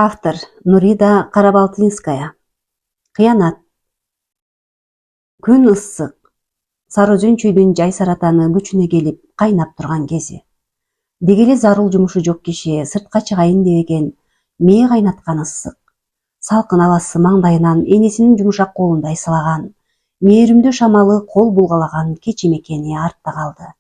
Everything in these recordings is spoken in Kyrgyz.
Автор Нурида Карабалтинская. Кыянат. Күн ысык. Сары чүйдүн жай саратаны күчүнө келип кайнап турган кези. Дегеле зарыл жумушу жок киши сыртка чыгайын дебеген мээ кайнаткан ысык. Салкын абасы маңдайынан энесинин жумушак колундай сылаган, мээримдүү шамалы кол булгалаган кечим экени артта калды.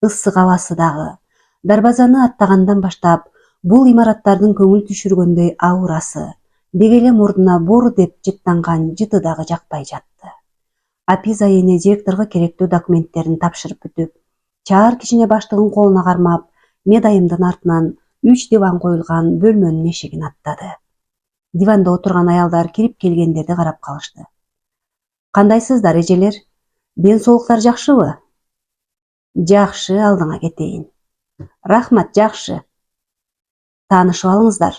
Ысык абасы дагы дарбазаны аттагандан баштап бул имараттардын көңүл түшүргөндөй аурасы, дегеле мурдуна бору деп жыттанган жыты дагы жакпай жатты. Апиза эне директорго керектүү документтерин тапшырып бүтүп, чаар кичине баштыгын колуна кармап, медайымдын артынан 3 диван коюлган бөлмөнүн эшигин аттады. Диванда отурган аялдар кирип келгендерди карап калышты. Кандайсыздар эжелер? Ден соолуктар жакшыбы? Жакшы, алдыңа кетейин. Рахмат, жакшы. Таанышып алыңыздар.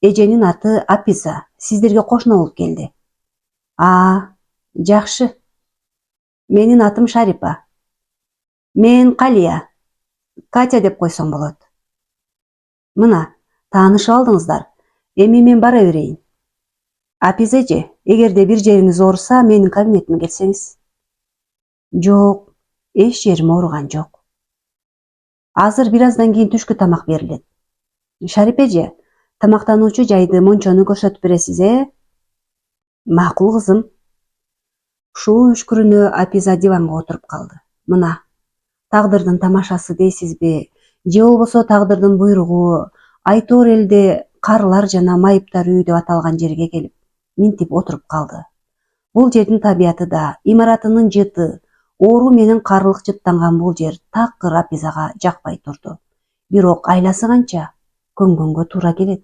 Эженин аты Апиза, сиздерге кошуна болуп келди. Жакшы. Менин атым Шарипа. Мен Калия. Катя деп койсоң болот. Мына, таанышып алдыңыздар. Эми мен бара берейин. Апиза эже, эгерде бир жериңиз ооруса, менин кабинетиме келсеңиз. Жок, эч жерим ооруган жок. Азыр бир аздан кийин түшкү тамак берилет. Шарипа эже, тамактануучу жайды мончону көрсөтүп бересиз, Макул кызым. Ушул үшкүрүнө Апиза диванга отуруп калды. Мына, тагдырдын тамашасы дейсизби, же болбосо тагдырдын буйругу, айтор элде карылар жана майыптар үйү деп аталган жерге келип, минтип отуруп калды. Бул жердин табияты да, имаратынын жыты, оору менен карылык жыттанган бул жер такыр Апизага жакпай турду. Бирок айласы канча, көнгөнгө туура келет.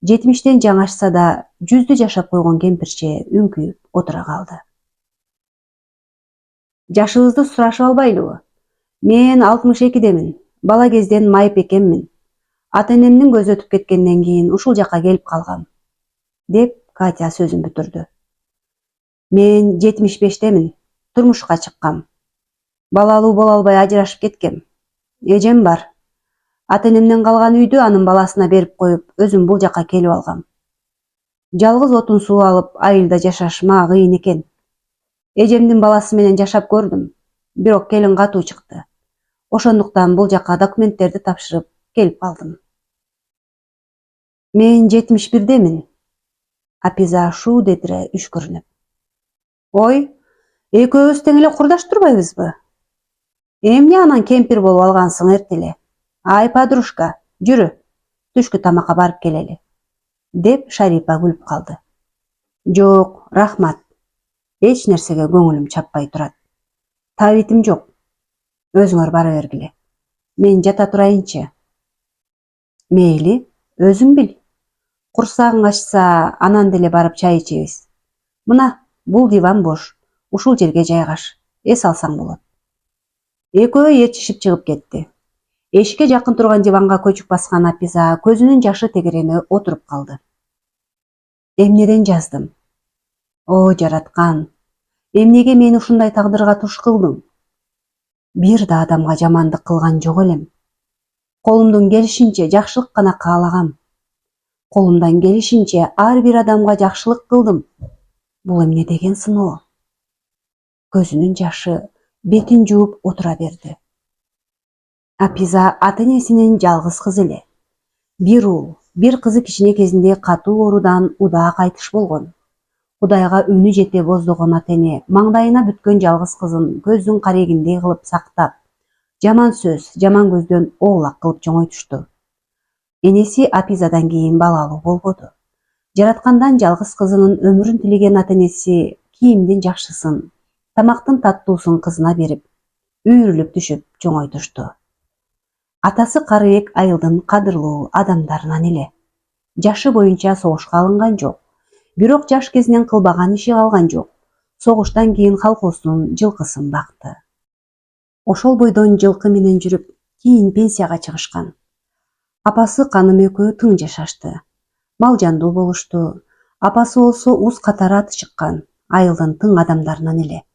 70-тен жаңашса да, 100дү жашап койгон кемпирче үңкүйүп отура калды. Жашыңызды сурашып албайлыбы? Мен 62демин. Бала кезден майып экенмин. Ата-энемдин көзү өтүп кеткенден кийин ушул жакка келип калгам, деп Катя сөзүн бүтүрдү. Мен 75демин. Турмушка чыккам. Балалуу боло албай ажырашып кеткем. Эжем бар. Ата-энемден калган үйдү анын баласына берип коюп, өзүм бул жакка келип алгам. Жалгыз отун суу алып, айылда жашаш мага кыйын экен. Эжемдин баласы менен жашап көрдүм, бирок келин катуу чыкты. Ошондуктан бул жакка документтерди тапшырып келип калдым. Мен 71демин. Апиза шу дедире үшкүрүнүп. Ой, экөөбүз тең эле курдаш турбайбызбы? Эмне анан кемпир болуп алгансың эртеле? Ай, подружка, жүрү, түшкү тамакка барып келели, деп Шарипа күлүп калды. Жок, рахмат. Эч нерсеге көңүлүм чаппай турат. Табитим жок. Өзүңөр бара бергиле. Мен жата турайынчы. Мейли, өзүң бил. Курсагың ачса, анан деле барып чай ичебиз. Мына, бул диван бош. Ушул жерге жайгаш. Эс алсаң болот. Экөө ээрчишип чыгып кетти. Эшикке жакын турган диванга көчүк баскан Апиза көзүнүн жашы тегерене отуруп калды. Эмнеден жаздым? О, жараткан. Эмнеге мени ушундай тагдырга туш кылдың? Бир да адамга жамандык кылган жок элем. Колумдон келишинче жакшылык гана каалагам. Колумдан келишинче ар бир адамга жакшылык кылдым. Бул эмне деген сыноо? Көзүнүн жашы бетин жууп отура берди. Апиза ата-энесинин жалгыз кызы эле. Бир уул, бир кызы кичине кезинде катуу оорудан удаа кайтыш болгон. Кудайга үнү жете боздогон ата-эне маңдайына бүткөн жалгыз кызын көздүн карегиндей кылып сактап, жаман сөз, жаман көздөн оолак кылып жоңойтушту. Энеси Апизадан кийин балалуу болбоду. Жараткандан жалгыз кызынын өмүрүн тилеген ата-энеси кийимдин жакшысын, тамактын таттуусун кызына берип, үйрүлүп түшүп жоңойтушту. Атасы Карыек айылдын кадырлуу адамдарынан эле. Жашы боюнча согушка алынган жок. Бирок жаш кезинен кылбаган иши калган жок. Согуштан кийин колхоздун жылкысын бакты. Ошол бойдон жылкы менен жүрүп, кийин пенсияга чыгышкан. Апасы Каным экөө тың жашашты. Мал жандуу болушту. Апасы болсо уз катары аты чыккан, айылдын тың адамдарынан эле.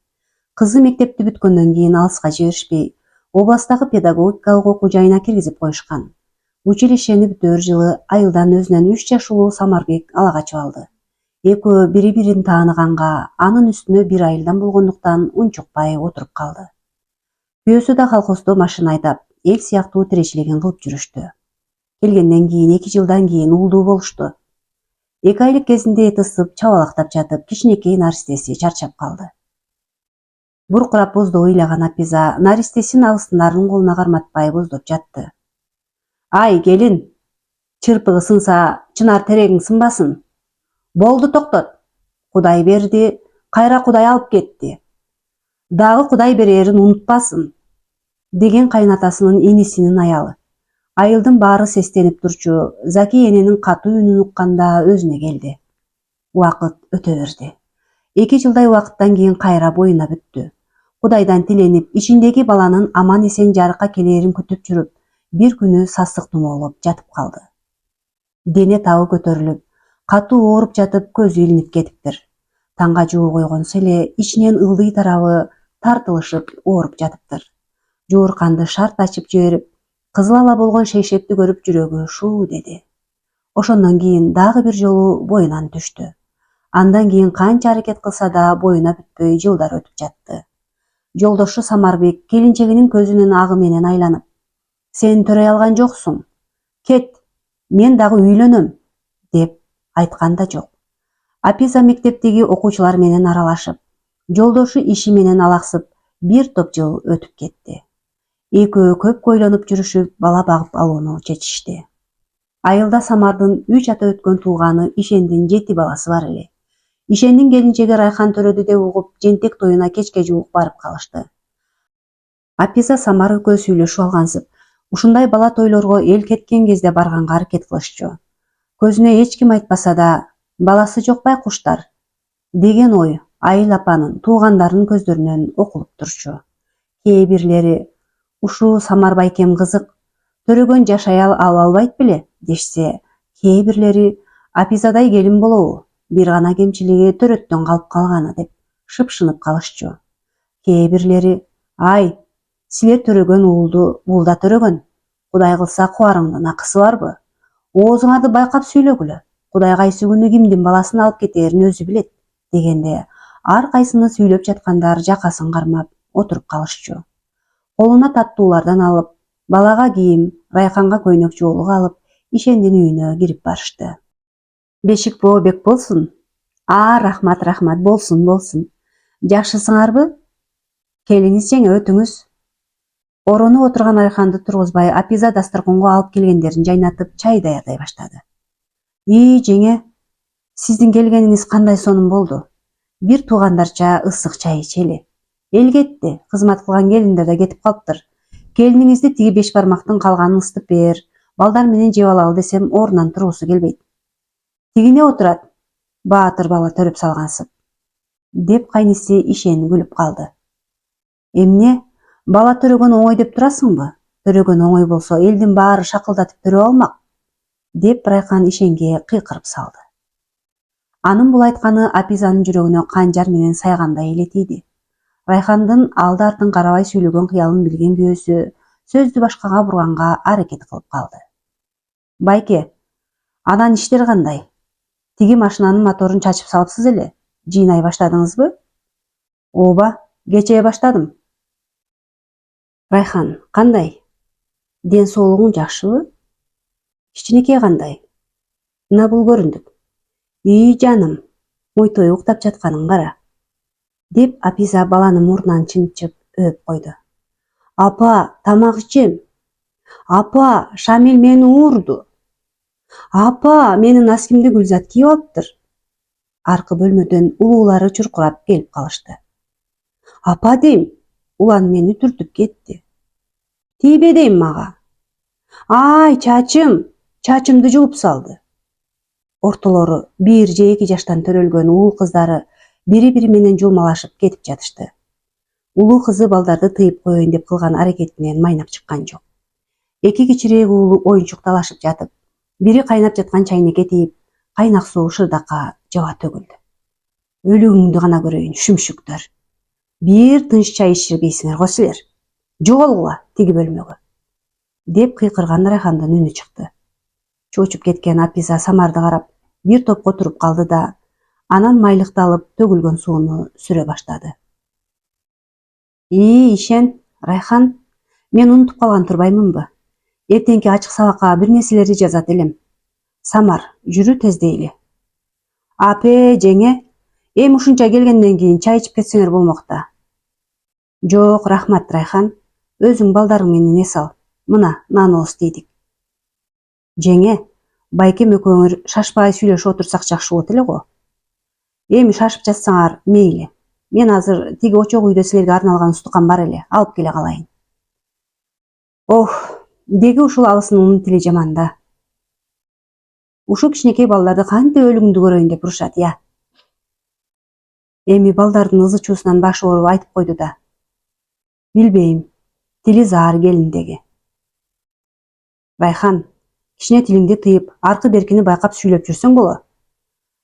Кызы мектепти бүткөндөн кийин алыска жиберишпей, областтагы педагогикалык окуу жайына киргизип коюшкан. Училищени бүтөөр жылы айылдан өзүнөн 3 жаш улуу Самарбек ала качып алды. Экөө бири-бирин тааныганга, анын үстүнө бир айылдан болгондуктан унчукпай отуруп калды. Күйөөсү да колхоздо машина айдап, эл сыяктуу тиричилигин кылып жүрүштү. Келгенден кийин 2 жылдан кийин уулдуу болушту. 2 айлык кезинде эти ысып, чабалактап жатып, кичинекей наристеси чарчап калды. Буркурап боздоо ыйлаган Апиза наристесин алыстындардын колуна карматпай боздоп жатты. Ай, келин, чырпыгы сынса, чынар терегиң сынбасын. Болду, токтот. Кудай берди, кайра Кудай алып кетти. Дагы Кудай берерин унутпасын, деген кайнатасынын инисинин аялы. Айылдын баары сестенип турчу Заки эненин катуу үнүн укканда өзүнө келди. Убакыт өтө берди. 2 жылдай убакыттан кийин кайра боюна бүттү. Кудайдан тиленип, ичиндеги баланын аман эсен жарыкка келерин күтүп жүрүп, бир күнү сасык тумоолоп жатып калды. Дене табы көтөрүлүп, катуу ооруп жатып, көзү илинип кетиптир. Таңга жууу койгонсо эле ичинен ылдый тарабы тартылышып ооруп жатыптыр. Жоорканды шарт ачып жиберип, кызыл ала болгон шейшепти көрүп жүрөгү шуу деди. Ошондон кийин дагы бир жолу боюнан түштү. Андан кийин канча аракет кылса да боюна бүтпөй жылдар өтүп жатты. Жолдошу Самарбек келинчегинин көзүнүн агы менен айланып: "Сен төрөй алган жоксуң. Кет, мен дагы үйлөнөм", деп айткан да жок. Апиза мектептеги окуучулар менен аралашып, жолдошу иши менен алаксып, бир топ жыл өтүп кетти. Экөө көп ойлонуп жүрүшүп, бала багып алууну чечишти. Айылда Самардын 3 ата өткөн тууганы Ишендин 7 баласы бар эле. Ишендин келинчеги Райхан төрөдү деп угуп, жентек тоюна кечке жуук барып калышты. Апиза Самар экөө сүйлөшүп алгансып, ушундай бала тойлорго эл кеткен кезде барганга аракет кылышчу. Көзүнө эч ким айтпаса да, баласы жок байкуштар, деген ой Айыл апанын, туугандардын көздөрүнөн окулуп турчу. Кээ бирлери: "Ушу Самар байкем кызык, төрөгөн жашай албайт беле", дешсе, кээ бирлери: "Апизадай келин болобу, бир гана кемчилиги төрөттөн калып калганы", деп шыпшынып калышчу. Кээ бирлери: "Ай, силер төрөгөн уулду бул да төрөгөн. Кудай кылса кубарыңдын акысы барбы? Оозуңарды байкап сүйлөгүлө. Кудай кайсы күнү кимдин баласын алып кетээрин өзү билет", дегенде ар кайсыны сүйлөп жаткандар жакасын кармап отуруп калышчу. Колуна таттуулардан алып, балага кийим, Райханга көйнөк жоолук алып, Ишендин үйүнө кирип барышты. "Бешик бообек болсун". Рахмат, рахмат, болсун, болсун. Жакшысыңарбы? Келиңиз жеңе, өтүңүз. Оронуп отурган Райханды тургузбай, Апиза дасторконго алып келгендерин жайнатып, чай даярдай баштады. Жеңе, сиздин келгениңиз кандай сонун болду. Бир туугандарча ысык чай ичели. Эл кетти, кызмат кылган келиндер да кетип калыптыр. Келиниңизди тиги 5 бармактын калганын ысытып бер, балдар менен жеп алалы десем, ордунан тургусу келбейт. Тигине отурат, баатыр бала төрөп салгансып, деп кайниси Ишен күлүп калды. Эмне, бала төрөгөн оңой деп турасыңбы? Төрөгөн оңой болсо, элдин баары шакылдатып төрөп алмак, деп Райхан Ишенге кыйкырып салды. Анын бул айтканы Апизанын жүрөгүнө канжар менен сайгандай эле тийди. Райхандын алды артын карабай сүйлөгөн кыялын билген күйөөсү сөздү башкага бурганга аракет кылып калды. "Байке, анан иштер кандай? Тиги машинанын моторун чачып салыпсыз эле, жыйнай баштадыңызбы?" "Ооба, кечээ баштадым". "Райхан, кандай? Ден соолугуң жакшыбы? Кичинекей кандай? Мына бул көрүндүк. Жаным, муйтой уктап жатканын кара", деп Апиза баланын мурдунан чымчып өөп койду. "Апа, тамак ичем. Апа, Шамил мени уурду. Апа, менин носкимди Гүлзат кийип алыптыр". Аркы бөлмөдөн улуулары чуркурап келип калышты. "Апа дейм, улан мени түртүп кетти. Тийбе дейм мага. Ай, чачымды жулуп салды". Ортолору 1 же 2 жаштан төрөлгөн уул кыздары бири-бири менен жулмалашып кетип жатышты. Улуу кызы балдарды тыйып коеюн деп кылган аракетинен майнап чыккан жок. 2 кичирээк уулу оюнчук талашып жатып, бири кайнап жаткан чайнекке тийип, кайнак суу шырдакка жаба төгүлдү. "Өлүгүңдү гана көрөйүн, шүмшүктөр. Бир тынч чай ичирбейсиңер го силер. Жоголгула тиги бөлмөгө", деп кыйкырган Райхандын үнү чыкты. Чочуп кеткен Апиза Самарды карап бир топко туруп калды да анан майлыкты алып төгүлгөн сууну сүрө баштады. Ишен, Райхан, мен унутуп калган турбаймынбы? Эртеңки ачык сабакка бир нерселерди жазат элем. Самар, жүрү тездейли. Апе, жеңе, эми ушунча келгенден кийин чай ичип кетсеңер болмок да. Жок, рахмат, Райхан. Өзүң балдарың менен эс ал. Мына, наныбыз тийдик. Жеңе, байкем экөөңөр шашпай сүйлөшүп отурсак жакшы болот эле го. Эми шашып жатсаңар мейли. Мен азыр тиги очок үйдө силерге арналган устукан бар эле, алып келе калайын. Ох, деги ушул алысынын тили жаман да. Ушул кичинекей балдарды кантип өлүгүндү көрөйүн деп урушат, я. Эми балдардын ызы чуусунан башы ооруп айтып койду да. Билбейм, тили заар келиндеги. Райхан, кичине тилиңди тыйып, аркы беркини байкап сүйлөп жүрсөң боло.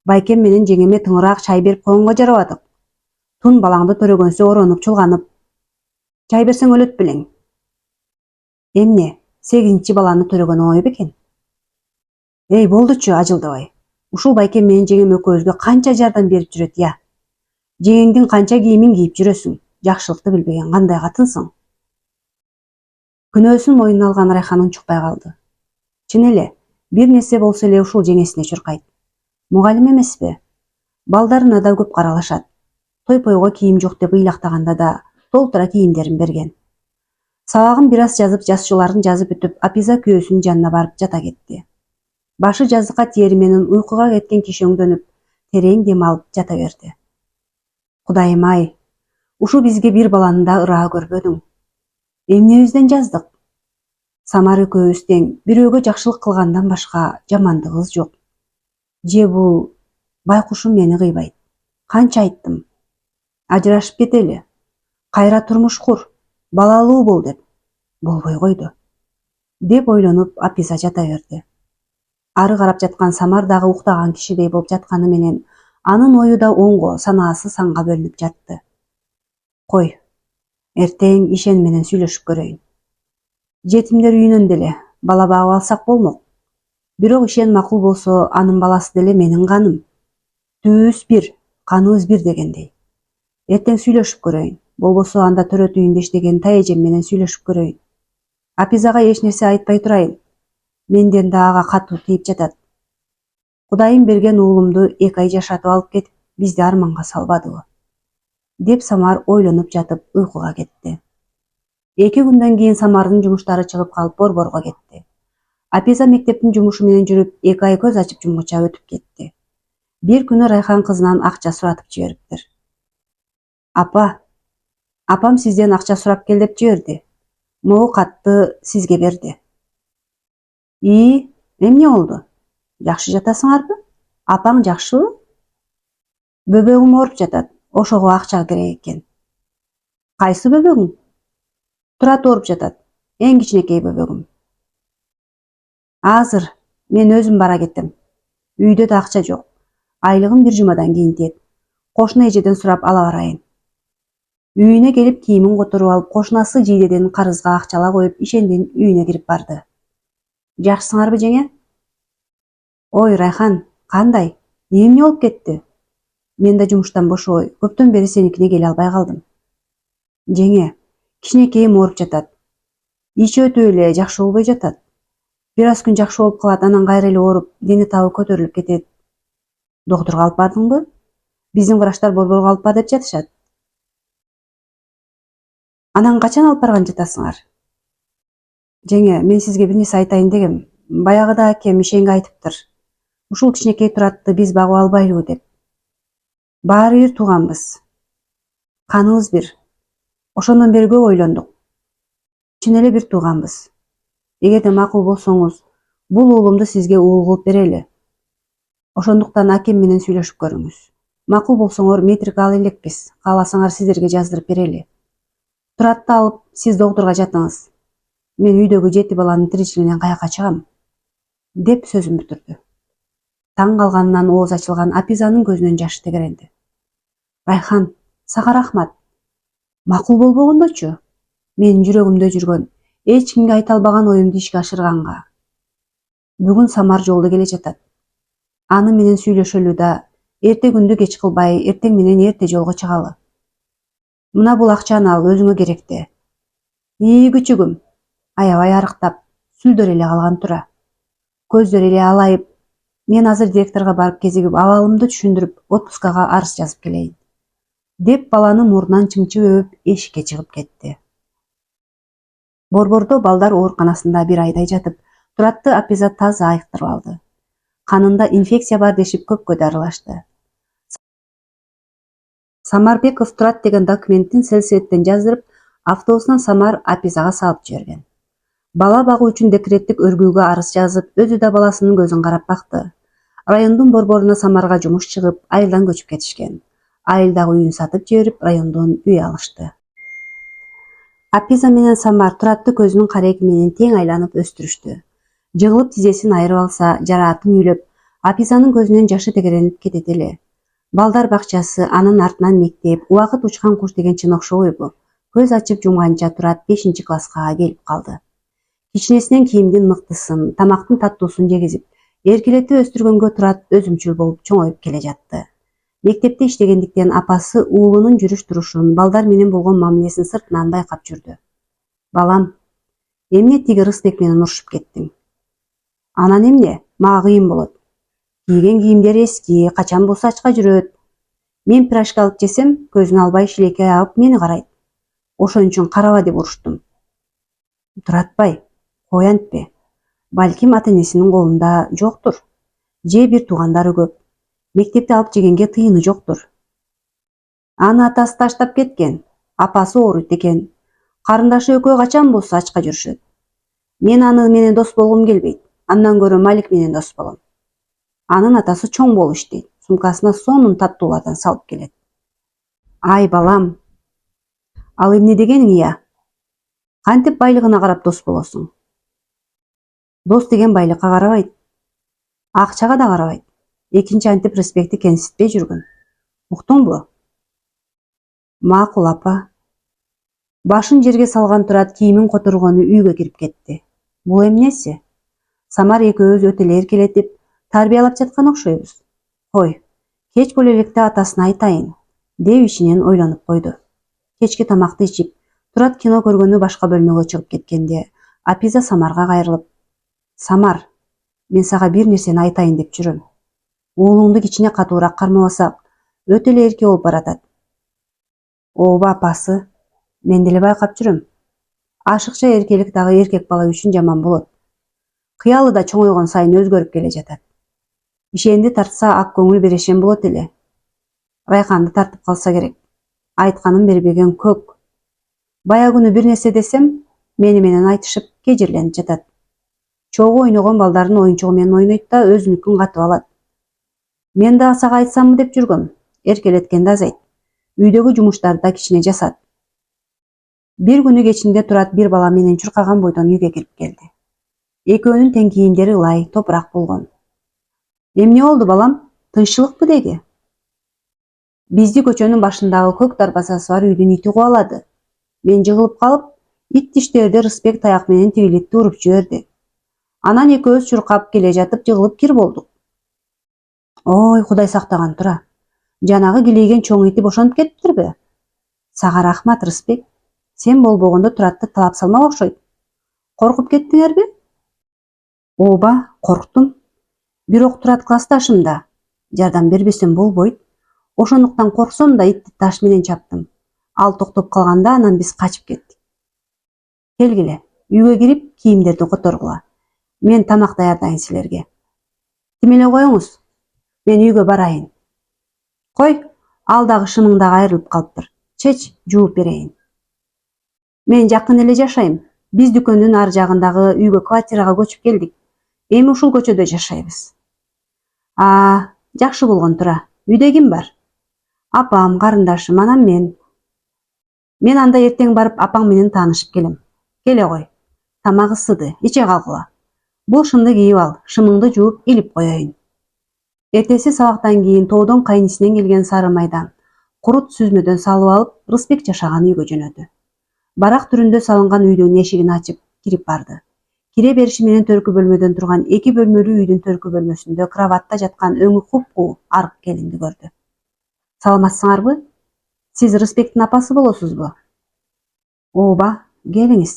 Байкем менен жеңеме тыңыраак чай берип койгонго жарабадык. Тун балаңды төрөгөнсө оронуп чулганып. Чай берсең өлөт белең. Эмне, 8-чи баланы төрөгөн оңой бекен? Эй, болдучу, ажылдабай. Ушул байкем менен жеңем экөөбүзгө канча жардам берип жүрөт, я. Жеңеңдин канча кийимин кийип жүрөсүң, жакшылыкты билбеген кандай катынсың? Күнөөсүн мойнуна алган Райхан унчукпай калды. Чын эле, бир нерсе болсо эле ушул жеңесине чуркайт. Мугалим эмеспи? Балдарына да көп каралашат. Той-пойго кийим жок деп ыйлактаганда да толтура кийимдерин берген. Сабагын бир аз жазып, жазчуларын жазып бүтүп, Апиза күйөөсүнүн жанына барып жата кетти. Башы жазыкка тиери менен уйкуга кеткен киши өңдөнүп, терең дем алып жата берди. Кудайым-ай, ушу бизге бир баланы да ыраа көрбөдүң. Эмнебизден жаздык? Самар экөөбүз тең, бирөөгө жакшылык кылгандан башка жамандыгыбыз жок. Же бул байкушум мени кыйбайт. Канча айттым. Ажырашып кетели. Кайра турмуш кур, балалуу бол деп. Болбой койду. Деп ойлонуп Апиза жата берди. Ары карап жаткан Самар дагы уктаган кишидей болуп жатканы менен анын ою да оңго, санаасы санга бөлүнүп жатты. Кой, эртең Ишен менен сүйлөшүп көрөйүн. Жетимдер үйүнөн деле бала багып алсак болмок. Бирок Ишен макул болсо, анын баласы деле менин каным. Түбүбүз бир, каныбыз бир дегендей. Эртең сүйлөшүп көрөйүн. Болбосо анда төрөт үйүндө иштеген Таэжем менен сүйлөшүп көрөйүн. Апизага эч нерсе айтпай турайын. Менден да ага катуу тийип жатат. Кудайым берген уулумду 2 ай жашатып алып кетип, бизди арманга салбадыбы? Деп Самар ойлонуп жатып уйкуга кетти. 2 күндөн кийин Самардын жумуштары чыгып калып борборго кетти. Апиза мектептин жумушу менен жүрүп 2 ай көз ачып жумгуча өтүп кетти. Бир күнү Райхан кызынан акча суратып жибериптир. Апа, апам сизден акча сурап кел деп жиберди. Могу катты сизге берди. Эмне болду? Жакшы жатасыңарбы? Апаң жакшыбы? Бөбөгүм ооруп жатат. Ошого акча керек экен. Кайсы бөбөгүң? Турат ооруп жатат. Эң кичинекей бөбөгүм. Азыр мен өзүм бара кетем. Үйдө да акча жок. Айлыгым бир жумадан кийин тиет. Кошуна эжеден сурап ала барайын. Үйүнө келип кийимин которуп алып, кошунасы жийдеден карызга акчала коюп, Ишендин үйүнө кирип барды. Жакшысыңарбы, жеңе? Ой, Райхан, кандай? Эмне болуп кетти? Мен да жумуштан бошобой, көптөн бери сеникине келе албай калдым. Жеңе, кичинекейим ооруп жатат. Ичи өтө эле жакшы болбой жатат. Бир аз күн жакшы болуп калат, анан кайра эле ооруп, дени табы көтөрүлүп кетет. Доктурга алып бардыңбы? Биздин врачтар борборго алып бар деп жатышат. Анан качан алып барган жатасыңар? Жеңе, мен сизге бир нерсе айтайын дегем. Баягыда акем Ишенге айтыптыр. Ушул кичинекей Туратты биз багып албайлыбы деп. Баары бир тууганбыз. Каныбыз бир. Ошондон бери көп ойлондук. Чын эле бир тууганбыз. Эгерде макул болсоңуз, бул уулумду сизге уул кылып берели. Ошондуктан акем менен сүйлөшүп көрүңүз. Макул болсоңор метрик ала элекпиз. Кааласаңар сиздерге жаздырып берели. Туратты алып, сиз доктурга жатыңыз. Мен үйдөгү 7 баланын тиричилигинен каяка чыгам? Деп сөзүн бүтүрдү. Таң калганынан ооз ачылган Апизанын көзүнөн жаш тегеренди. Райхан, сага рахмат. Макул болбогондочу? Менин жүрөгүмдө жүргөн эч кимге айта албаган оюмду ишке ашырганга. Бүгүн Самар жолдо келе жатат. Аны менен сүйлөшөлү да, эрте күндү кеч кылбай, эртең менен эрте жолго чыгалы. Мына бул акчаны ал, өзүңө керекте. Күчүгүм, аябай арыктап, сүлдөр эле калган тура. Көздөр эле алайып, мен азыр директорго барып кезигип, абалымды түшүндүрүп, отпускага арыз жазып келейин, деп баланы мурдунан чымчып өбүп эшикке чыгып кетти. Борбордо балдар ооруканасында бир айдай жатып, Туратты Апиза таза айыктырып алды. Канында инфекция бар дешип көпкө дарылашты. Самарбеков Турат деген документтин сельсоветтен жаздырып, автобусунан Самар Апизага салып жиберген. Бала багуу үчүн декреттик өргүүгө арыз жазып, өзү да баласынын көзүн карап бакты. Райондун борборуна Самарга жумуш чыгып, айылдан көчүп кетишкен. Айылдагы үйүн сатып жиберип, райондон үй алышты. Апиза менен Самар Туратты көзүнүн кареги менен тең айланып өстүрүштү. Жыгылып тизесин айырып алса, жараатын үйлөп, Апизанын көзүнөн жашы тегеренип кетет эле. Балдар бакчасы, анын артынан мектеп, убакыт учкан куш деген чын окшобойбу? Көз ачып жумганча Турат 5-класска келип калды. Кичинесинен кийимдин мыктысын, тамактын таттуусун жегизип, эркелетип өстүргөнгө Турат өзүмчүл болуп чоңоюп келе жатты. Мектепте иштегендиктен апасы уулунун жүрүш-турушун, балдар менен болгон мамилесин сыртынан байкап жүрдү. Балам, эмне тиги Рысбек менен урушуп кеттиң? Анан эмне? Мага кыйын болот. Кийген кийимдери эски, качан болсо ачка жүрөт. Мен пирожка алып жесем, көзүн албай шилекей агып мени карайт. Ошон үчүн караба деп уруштум. Туратбай, кой антпе. Балким ата-энесинин колунда жоктур. Же бир туугандары көп. Мектепте алып жегенге тыйыны жоктур. Аны атасы таштап кеткен. Апасы ооруйт экен. Карындашы экөө качан болсо ачка жүрүшөт. Мен аны менен дос болгум келбейт. Андан көрө Малик менен дос болом. Анын атасы чоң болуп иштейт. Сумкасына сонун таттуулардан салып келет. Ай балам, ал эмне дегениң ия? Кантип байлыгына карап дос болосуң? Дос деген байлыкка карабайт. Акчага да карабайт. Экинчи антип Рысбекти кемситпей жүргүн. Уктуңбу? Макул апа. Башын жерге салган Турат кийимин которгону үйгө кирип кетти. Бул эмнеси? Самар экөөбүз өтө эле эркелетип, тарбиялап жаткан окшойбуз. Кой, кеч боло электе атасына айтайын, деп ичинен ойлонуп койду. Кечки тамакты ичип, Турат кино көргөнү башка бөлмөгө чыгып кеткенде, Апиза Самарга кайрылып: Самар, мен сага бир нерсени айтайын деп жүрөм. Уулуңду кичине катуураак кармабасак, өтө эле эрке болуп баратат. Ооба апасы, мен деле байкап жүрөм. Ашыкча эркелик дагы эркек бала үчүн жаман болот. Кыялы да чоңойгон сайын өзгөрүп келе жатат. Ишенди тартса ак көңүл берешен болот эле. Райканды тартып калса керек. Айтканын бербеген көк. Бая күнү бир нерсе десем, мени менен айтышып, кежирленип жатат. Чогуу ойногон балдардын оюнчугу менен ойнойт да өзүнүкүн катып алат. Мен да сага айтсамбы деп жүргөм. Эркелеткенди азайт. Үйдөгү жумуштарды да кичине жасат. Бир күнү кечинде Турат бир бала менен чуркаган бойдон үйгө кирип келди. Экөөнүн тең кийимдери ылай, топурак болгон. Эмне болду балам? Тынччылыкпы деги? Бизди көчөнүн башындагы көк дарбазасы бар үйдүн ити кубалады. Мен жыгылып калып, ит тиштерди Рысбек таяк менен тигилитти уруп жиберди. Анан экөөбүз чуркап келе жатып жыгылып кир болдук. Ой, Кудай сактаган тура. Жанагы килейген чоң ити бошонуп кетиптирби? Сага рахмат, Рысбек. Сен болбогондо Туратты талап салмак окшойт. Коркуп кеттиңерби? Ооба, корктум. Бирок Турат классташым, жардам бербесем болбойт. Ошондуктан корксом да итти таш менен чаптым. Ал токтоп калганда анан биз качып кеттик. Келгиле, үйгө кирип, кийимдерди которгула. Мен тамак даярдайын силерге. Тим эле коюңуз. Мен үйгө барайын. Кой, ал дагы шымың дагы айрылып калыптыр. Чеч, жууп берейин. Мен жакын эле жашайм. Биз дүкөндүн ар жагындагы үйгө квартирага көчүп келдик. Эми ушул көчөдө жашайбыз. Жакшы болгон тура. Үйдө ким бар? Апам, карындашым, анан мен. Мен анда эртең барып апаң менен таанышып келем. Келе кой. Тамак ысыды, иче калгыла. Бул шымды кийип ал, шымыңды жууп илип коеюн. Эртеси сабактан кийин тоодон кайнисинен келген сары майдан, курут сүзмөдөн салып алып, Рысбек жашаган үйгө жөнөдү. Барак түрүндө салынган үйдүн эшигин ачып, кирип барды. Кире бериши менен төркү бөлмөдөн турган 2 бөлмөлүү үйдүн төркү бөлмөсүндө кроватта жаткан өңү купкуу арык келинди көрдү. Саламатсыңарбы? Сиз Рыспектин апасы болосузбу? Ооба, келиңиз.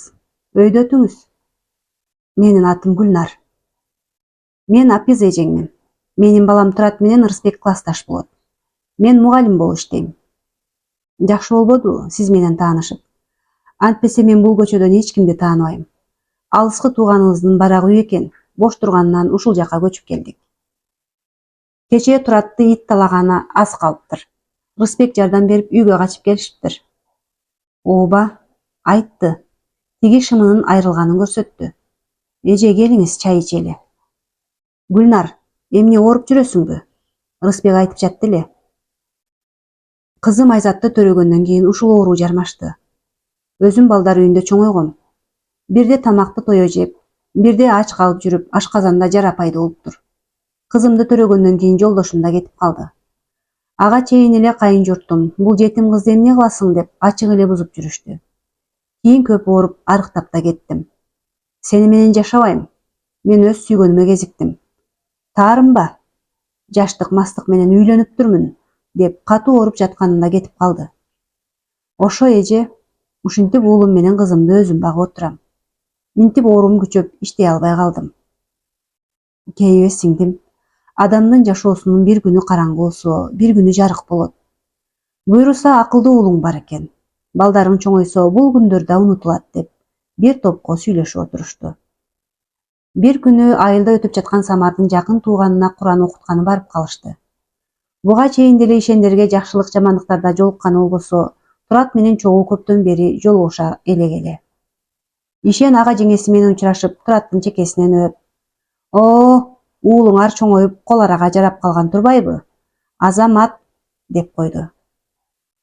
Өйдө өтүңүз. Менин атым Гүлнар. Мен Апиз эжеңмин. Менин балам Турат менен Рыспек классташ болот. Мен мугалим болуп иштейм. Жакшы болбоду сиз менен таанышып? Антпесе мен бул көчөдөн эч кимди тааныбайм. Алыскы тууганыбыздын барак үй экен. Бош турганынан ушул жака көчүп келдик. Кечээ Туратты ит талаганы аз калыптыр. Рыспек жардам берип үйгө качып келишиптир. Ооба, айтты. Тиги шымынын айрылганын көрсөттү. Эже келиңиз чай ичели. Гүлнар, эмне ооруп жүрөсүңбү? Рыспек айтып жатты эле. Кызым Айзатты төрөгөндөн кийин ушул оору жармашты. Өзүм балдар үйүндө чоңойгом. Бирде тамакты тое жеп, бирде ач калып жүрүп, ашказанда жара пайда болуптур. Кызымды төрөгөндөн кийин жолдошум да кетип калды. Ага чейин эле кайын журтум бул жетим кызды эмне кыласың деп ачык эле бузуп жүрүштү. Кийин көп ооруп, арыктап да кеттим. Сени менен жашабайм. Мен өз сүйгөнүмө кезиктим. Таарымба? Жаштык мастык менен үйлөнүптүрмүн деп катуу ооруп жатканында кетип калды. Ошо эже, ушинтип уулум менен кызымды өзүм багып отурам. Минтип оорум күчөп, иштей албай калдым. Кейбе сиңдим, адамдын жашоосунун бир күнү караңгы болсо, бир күнү жарык болот. Буйруса акылдуу уулуң бар экен. Балдарың чоңойсо, бул күндөр да унутулат деп бир топко сүйлөшүп отурушту. Бир күнү айылда өтүп жаткан Самардын жакын тууганына Куран окутканы барып калышты. Буга чейин деле ишендерге жакшылык жамандыктарда жолукканы болбосо, Турат менен чогуу көптөн бери жолугуша элек. Ишен ага жеңеси менен учурашып, Тураттын чекесинен өп: "О, уулуңар чоңоюп, кол арага жарап калган турбайбы? Азамат" деп койду.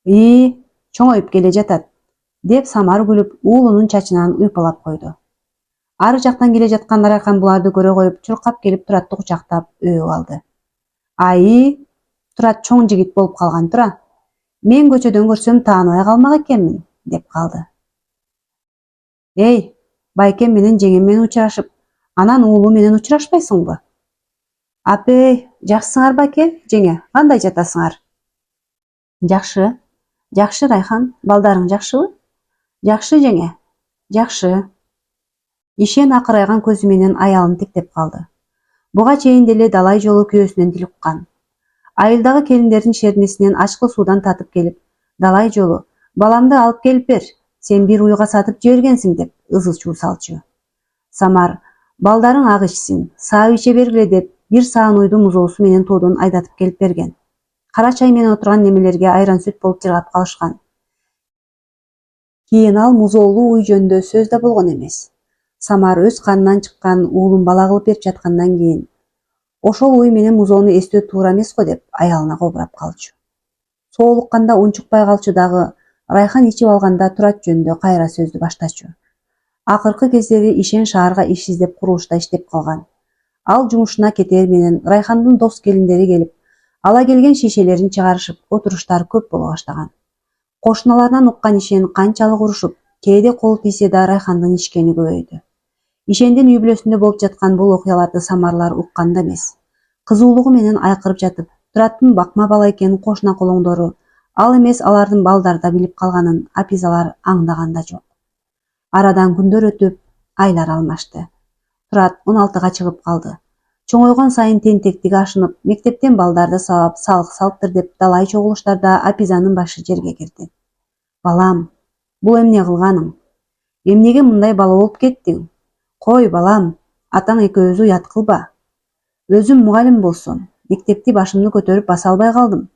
Чоңоюп келе жатат" деп Самар күлүп, уулунун чачынан уйпалап койду. Ары жактан келе жаткан Райхан буларды көрө коюп, чуркап келип Туратты кучактап өөп алды. Турат чоң жигит болуп калган тура. Мен көчөдөн көрсөм тааныбай калмак экенмин" деп калды. "Эй, байкем менен жеңем менен учурашып, анан уулу менен учурашпайсыңбы?" "Апей, жакшысыңар байке, жеңе, кандай жатасыңар?" "Жакшы. Жакшы Райхан, балдарың жакшыбы?" "Жакшы жеңе, жакшы." Ишен акырайган көзү менен аялын тиктеп калды. Буга чейин деле далай жолу күйөөсүнөн тил уккан. Айылдагы келиндердин шернесинен ачкыл суудан татып келип, далай жолу "Баламды алып келип бер, сен бир уйга сатып жибергенсиң" деп ызы чуу салчу. Самар "Балдарың ак ичсин, саап иче бергиле" деп бир саан уйду музоосу менен тоодон айдатып келип берген. Кара чай менен отурган немелерге айран сүт болуп жыргап калышкан. Кийин ал музоолуу уй жөнүндө сөз да болгон эмес. Самар өз канынан чыккан уулун бала кылып берип жаткандан кийин ошол уй менен музоону эстөө туура эмес го деп аялына кобурап калчу. Соолукканда унчукпай калчу дагы, Райхан ичип алганда Турат жөнүндө кайра сөздү баштачу. Акыркы кездери Ишен шаарга иш издеп курулушта иштеп калган. Ал жумушуна кетээр менен Райхандын дос келиндери келип, ала келген шишелерин чыгарышып, отуруштар көп боло баштаган. Кошуналарынан уккан Ишен канчалык урушуп, кээде колу тийсе да Райхандын ичкени көбөйдү. Ишендин үй бүлөсүндө болуп жаткан бул окуяларды Самарлар уккан да эмес. Кызуулугу менен айкырып жатып, Тураттын бакма бала экенин кошуна колоңдору, ал эмес алардын балдары да билип калганын Апизалар аңдаган да жок. Арадан күндөр өтүп, айлар алмашты. Турат 16га чыгып калды. Чоңойгон сайын тентектиги ашынып, мектептен балдарды сабап, салык салыптыр деп далай чогулуштарда Апизанын башы жерге кирди. "Балам, бул эмне кылганың? Эмнеге мындай бала болуп кеттиң? Кой, балам, атаң экөөбүз уят кылба. Өзүм мугалим болсом, мектепти башымды көтөрүп баса албай калдым"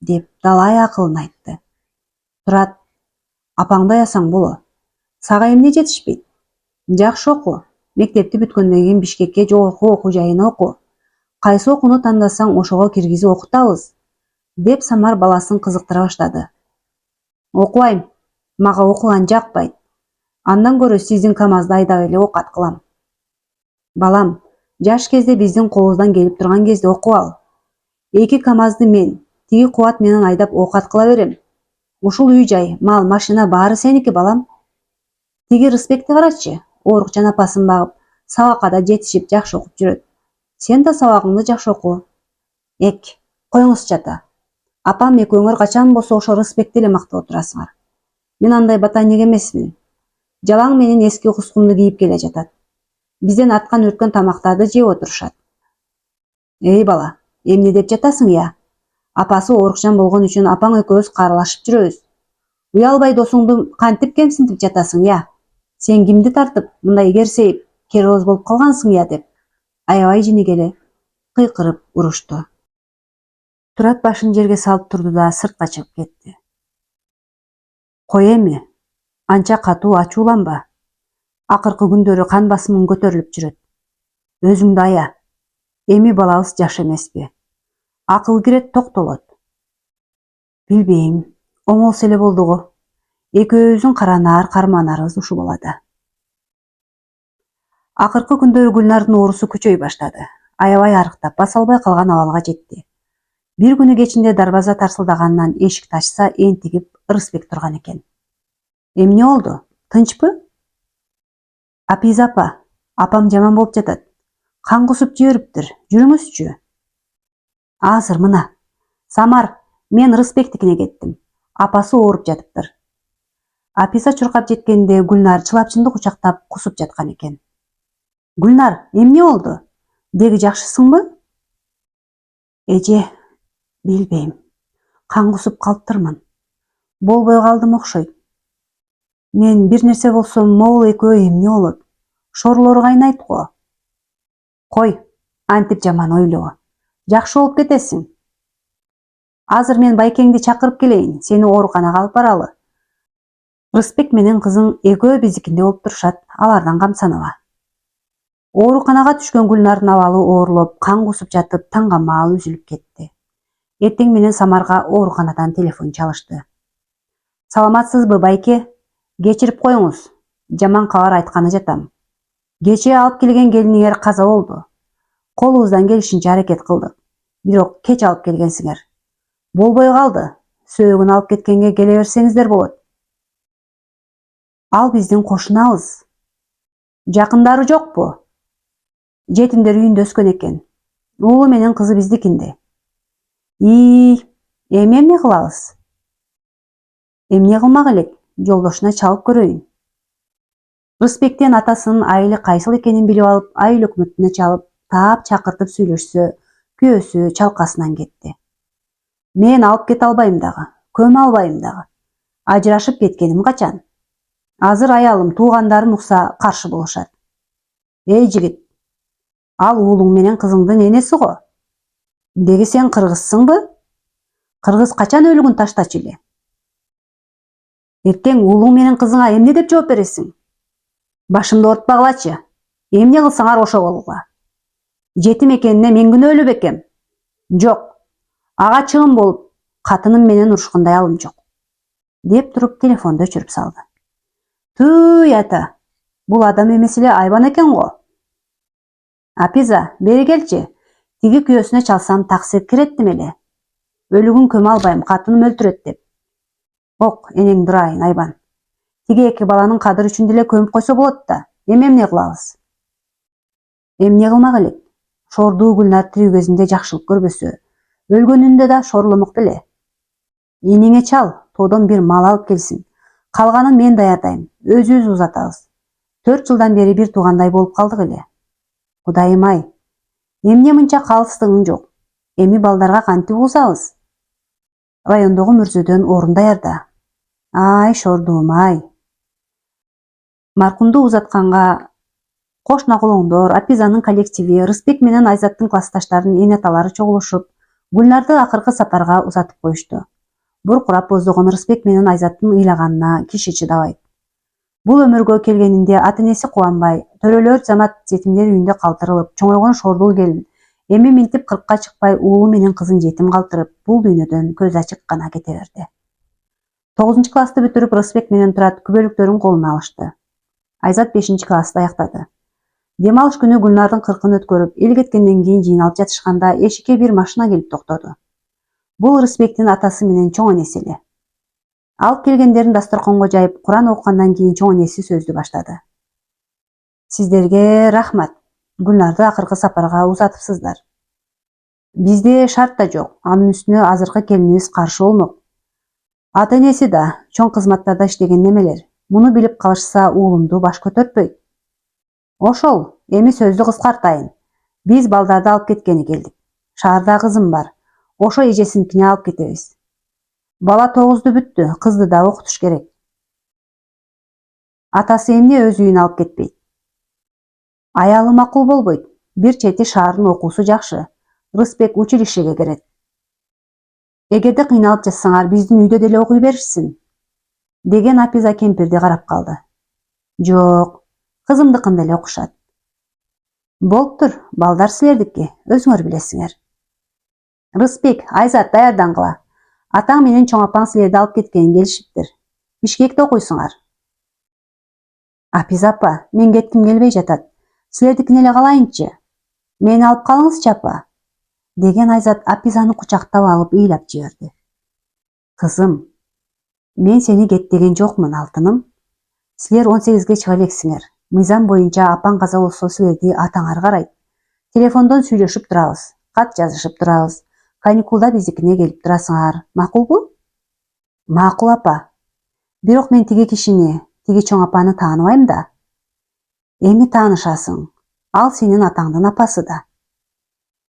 деп далай акылын айтты. Турат: "Апаңды аясаң боло. Сага эмне жетишпейт? Жакшы оку. Мектепти бүткөндөн кийин Бишкекке жогорку окуу жайына оку. Кайсы окууну тандасаң ошого киргизип окутабыз" деп Самар баласын кызыктыра баштады. "Окубайм. Мага окуган жакпайт. Андан көрө сиздин КамАЗды айдап эле оокат кылам." "Балам, жаш кезде биздин колубуздан келип турган кезде окуп ал. 2 КамАЗды мен, тиги Кубат менен айдап оокат кыла берем. Ушул үй жай, мал, машина баары сеники, балам. Тиги Рыспекти карачы, Оорукчан апасын багып, сабакка да жетишип жакшы окуп жүрөт. Сен да сабагыңды жакшы оку. Коюңузчу ата. Апам экөөңөр качан болсо ошо Рысбекти эле мактап отурасыңар. Мен андай ботаник эмесмин. Жалаң менен эски кускумду кийип келе жатат. Бизден аткан өрткөн тамактарды жеп отурушат. Эй бала, эмне деп жатасың я? Апасы оорукчан болгон үчүн апаң экөөбүз кааралашып жүрөбүз. Уялбай досуңду кантип кемсинтип жатасың я? Сен кимди тартып, мындай керсейип, керооз болуп калгансың я деп. Аябай жинегеле кыйкырып урушту. Турат башын жерге салып турду да сыртка чыгып кетти. Кой эми, анча катуу ачууланба. Акыркы күндөрү кан басымың көтөрүлүп жүрөт. Өзүңдү ая. Эми балабыз жаш эмеспи? Акыл кирет, токтолот. Билбейм, оңолсо эле болду го. Экөөбүздүн каранаар карманарыбыз ушу боло да. Акыркы күндөрү Гүлнардын оорусу күчөй баштады. Аябай арыктап, баса албай калган абалга жетти. Бир күнү кечинде дарбаза тарсылдаганынан эшикти ачса, энтигип Рысбек турган экен. Эмне болду? Тынчпы? Апиз апа, апам жаман болуп жатат. Кан кусуп жибериптир. Жүрүңүзчү. Азыр мына. Самар, мен Рысбектикине кеттим. Апасы ооруп жатыптыр. Апиза чуркап жеткенде Гүлнар чылапчынды кучактап кусуп жаткан экен. Гүлнар, эмне болду? Деги жакшысыңбы? Эже, билбейм. Кан кусуп калыптырмын. Болбой калдым окшойт. Мен бир нерсе болсо могул экөө эмне болот? Шорлору кайнайт го. Кой, антип жаман ойлоо. Жакшы болуп кетесиң. Азыр мен байкеңди чакырып келейин, сени ооруканага алып баралы. Рысбек менен кызың экөө биздикинде болуп турушат, алардан камсаныба. Ооруканага түшкөн Гүлнардын абалы оорлоп, кан кусуп жатып, таңга маал үзүлүп кетти. Эртең менен Самарга ооруканадан телефон чалышты. Саламатсызбы, байке? Кечирип коюңуз. Жаман кабар айтканы жатам. Кечээ алып келген келиниңер каза болду. Колубуздан келишинче аракет кылдык. Бирок кеч алып келгенсиңер. Болбой калды. Сөөгүн алып кеткенге келе берсеңиздер болот. Ал биздин кошунабыз. Жакындары жокпу? Жетимдер үйүндө өскөн экен. Уулу менен кызы биздикинде. Эми эмне кылабыз? Эмне кылмак элек? Жолдошуна чалып көрөйүн. Рысбектен атасынын айылы кайсыл экенин билип алып, айыл өкмөтүнө чалып, таап чакыртып сүйлөшсө, күйөөсү чалкасынан кетти. Мен алып кете албайм дагы, көмө албайм дагы. Ажырашып кеткеним качан? Азыр аялым, туугандарым укса каршы болушат. Эй жигит, ал уулуң менен кызыңдын энеси го. Деги сен кыргызсыңбы? Кыргыз качан өлүгүн таштачу эле? Эртең уулуң менен кызыңа эмне деп жооп бересиң? Башымды оорутпагылачы. Эмне кылсаңар ошо болуга. Жетим экенине мен күнөөлүү бекем? Жок. Ага чыгым болуп, катыным менен урушкандай алым жок. Деп туруп телефонду өчүрүп салды. Түй ата, бул адам эмес эле айбан экен го. Апиза, бери келчи. Тиги күйөөсүнө чалсам таксир киреттим эле. Өлүгүн көмө албайм, катыным өлтүрөт деп. Ок, энең дурайын, айбан. Тиги эки баланын кадыры үчүн деле көмүп койсо болот да. Эмне кылабыз? Эмне кылмак элек? Шордуу Гүлнар тирүү кезинде жакшылык көрбөсө, өлгөнүндө да шорломок беле. Энеңе чал, тоодон бир мал алып келсин. Калганын мен даярдайм, өзүбүз узатабыз. 4 жылдан бери бир туугандай болуп калдык эле. Кудайым ай, эмне мынча калыстыгың жок? Эми балдарга кантип угузабыз? Райондогу мөрзөдөн орун даярда. Ай, шордуум ай. Маркумду узатканга кошуна колоңдор, Апизанын коллективи, Рысбек менен Айзаттын классташтарынын эне аталары чогулушуп, Гүлнарды акыркы сапарга узатып коюшту. Буркурап боздогон Рысбек менен Айзаттын ыйлаганына киши чыдабайт. Бул өмүргө келгенинде ата-энеси кубанбай, төрөлөр замат жетимдер үйүндө калтырылып, чоңойгон шордул келин эми минтип 40-ка чыкпай уулу менен кызын жетим калтырып, бул дүйнөдөн көз ачык гана кете берди. 9-классты бүтүрүп Рысбек менен Турат күбөлүктөрүн колуна алышты. Айзат 5-классты аяктады. Дем алыш күнү Гүлнардын 40-ын өткөрүп, эл кеткенден кийин жыйналып жатышканда эшикке бир машина келип токтоду. Бул Рысбектин атасы менен чоң энеси эле. Алып келгендерин дасторконго жайып, Куран окугандан кийин чоң энеси сөздү баштады. Сиздерге рахмат. Гүлнарды акыркы сапарга узатыпсыздар. Бизде шарт да жок. Анын үстүнө азыркы келинибиз каршы болмок. Ата энеси да чоң кызматтарда иштеген немелер. Муну билип калышса уулумду баш көтөртпөйт. Ошол, эми сөздү кыскартайын. Биз балдарды алып кеткени келдик. Шаарда кызым бар. Ошо эжесиникине алып кетебиз. Бала 9-ду бүттү, кызды да окутуш керек. Атасы эмне өз үйүнө алып кетпейт? Аялы макул болбойт. Бир чети шаардын окуусу жакшы. Рысбек училищеге керет. Эгерде кыйналып жатсаңар, биздин үйдө деле окуй беришсин, деген Апиза кемпирди карап калды. Жок, кызымдыкында эле окушат. Болуптур, балдар силердики, өзүңөр билесиңер. Рысбек, Айзат даярдангыла. Атаң менен чоң апаң силерди алып кеткенин келишиптир. Бишкекте окуйсуңар. Апиза апа, мен кетким келбей жатат. Силердикине эле калайынчы. Мени алып калыңызчы апа, деген Айзат Апизаны кучактап алып ыйлап жиберди. Кызым, мен сени кет деген жокмун, алтыным. Силер 18-ге чыга элексиңер. Мыйзам боюнча апаң каза болсо силерди атаңар карайт. Телефондон сүйлөшүп турабыз, кат жазышып турабыз. Каникулда биздикине келип турасыңар. Макулбу? Макул апа. Бирок мен тиги кишини, тиги чоң апаны тааныбайм да. Эми таанышасың. Ал сенин атаңдын апасы да.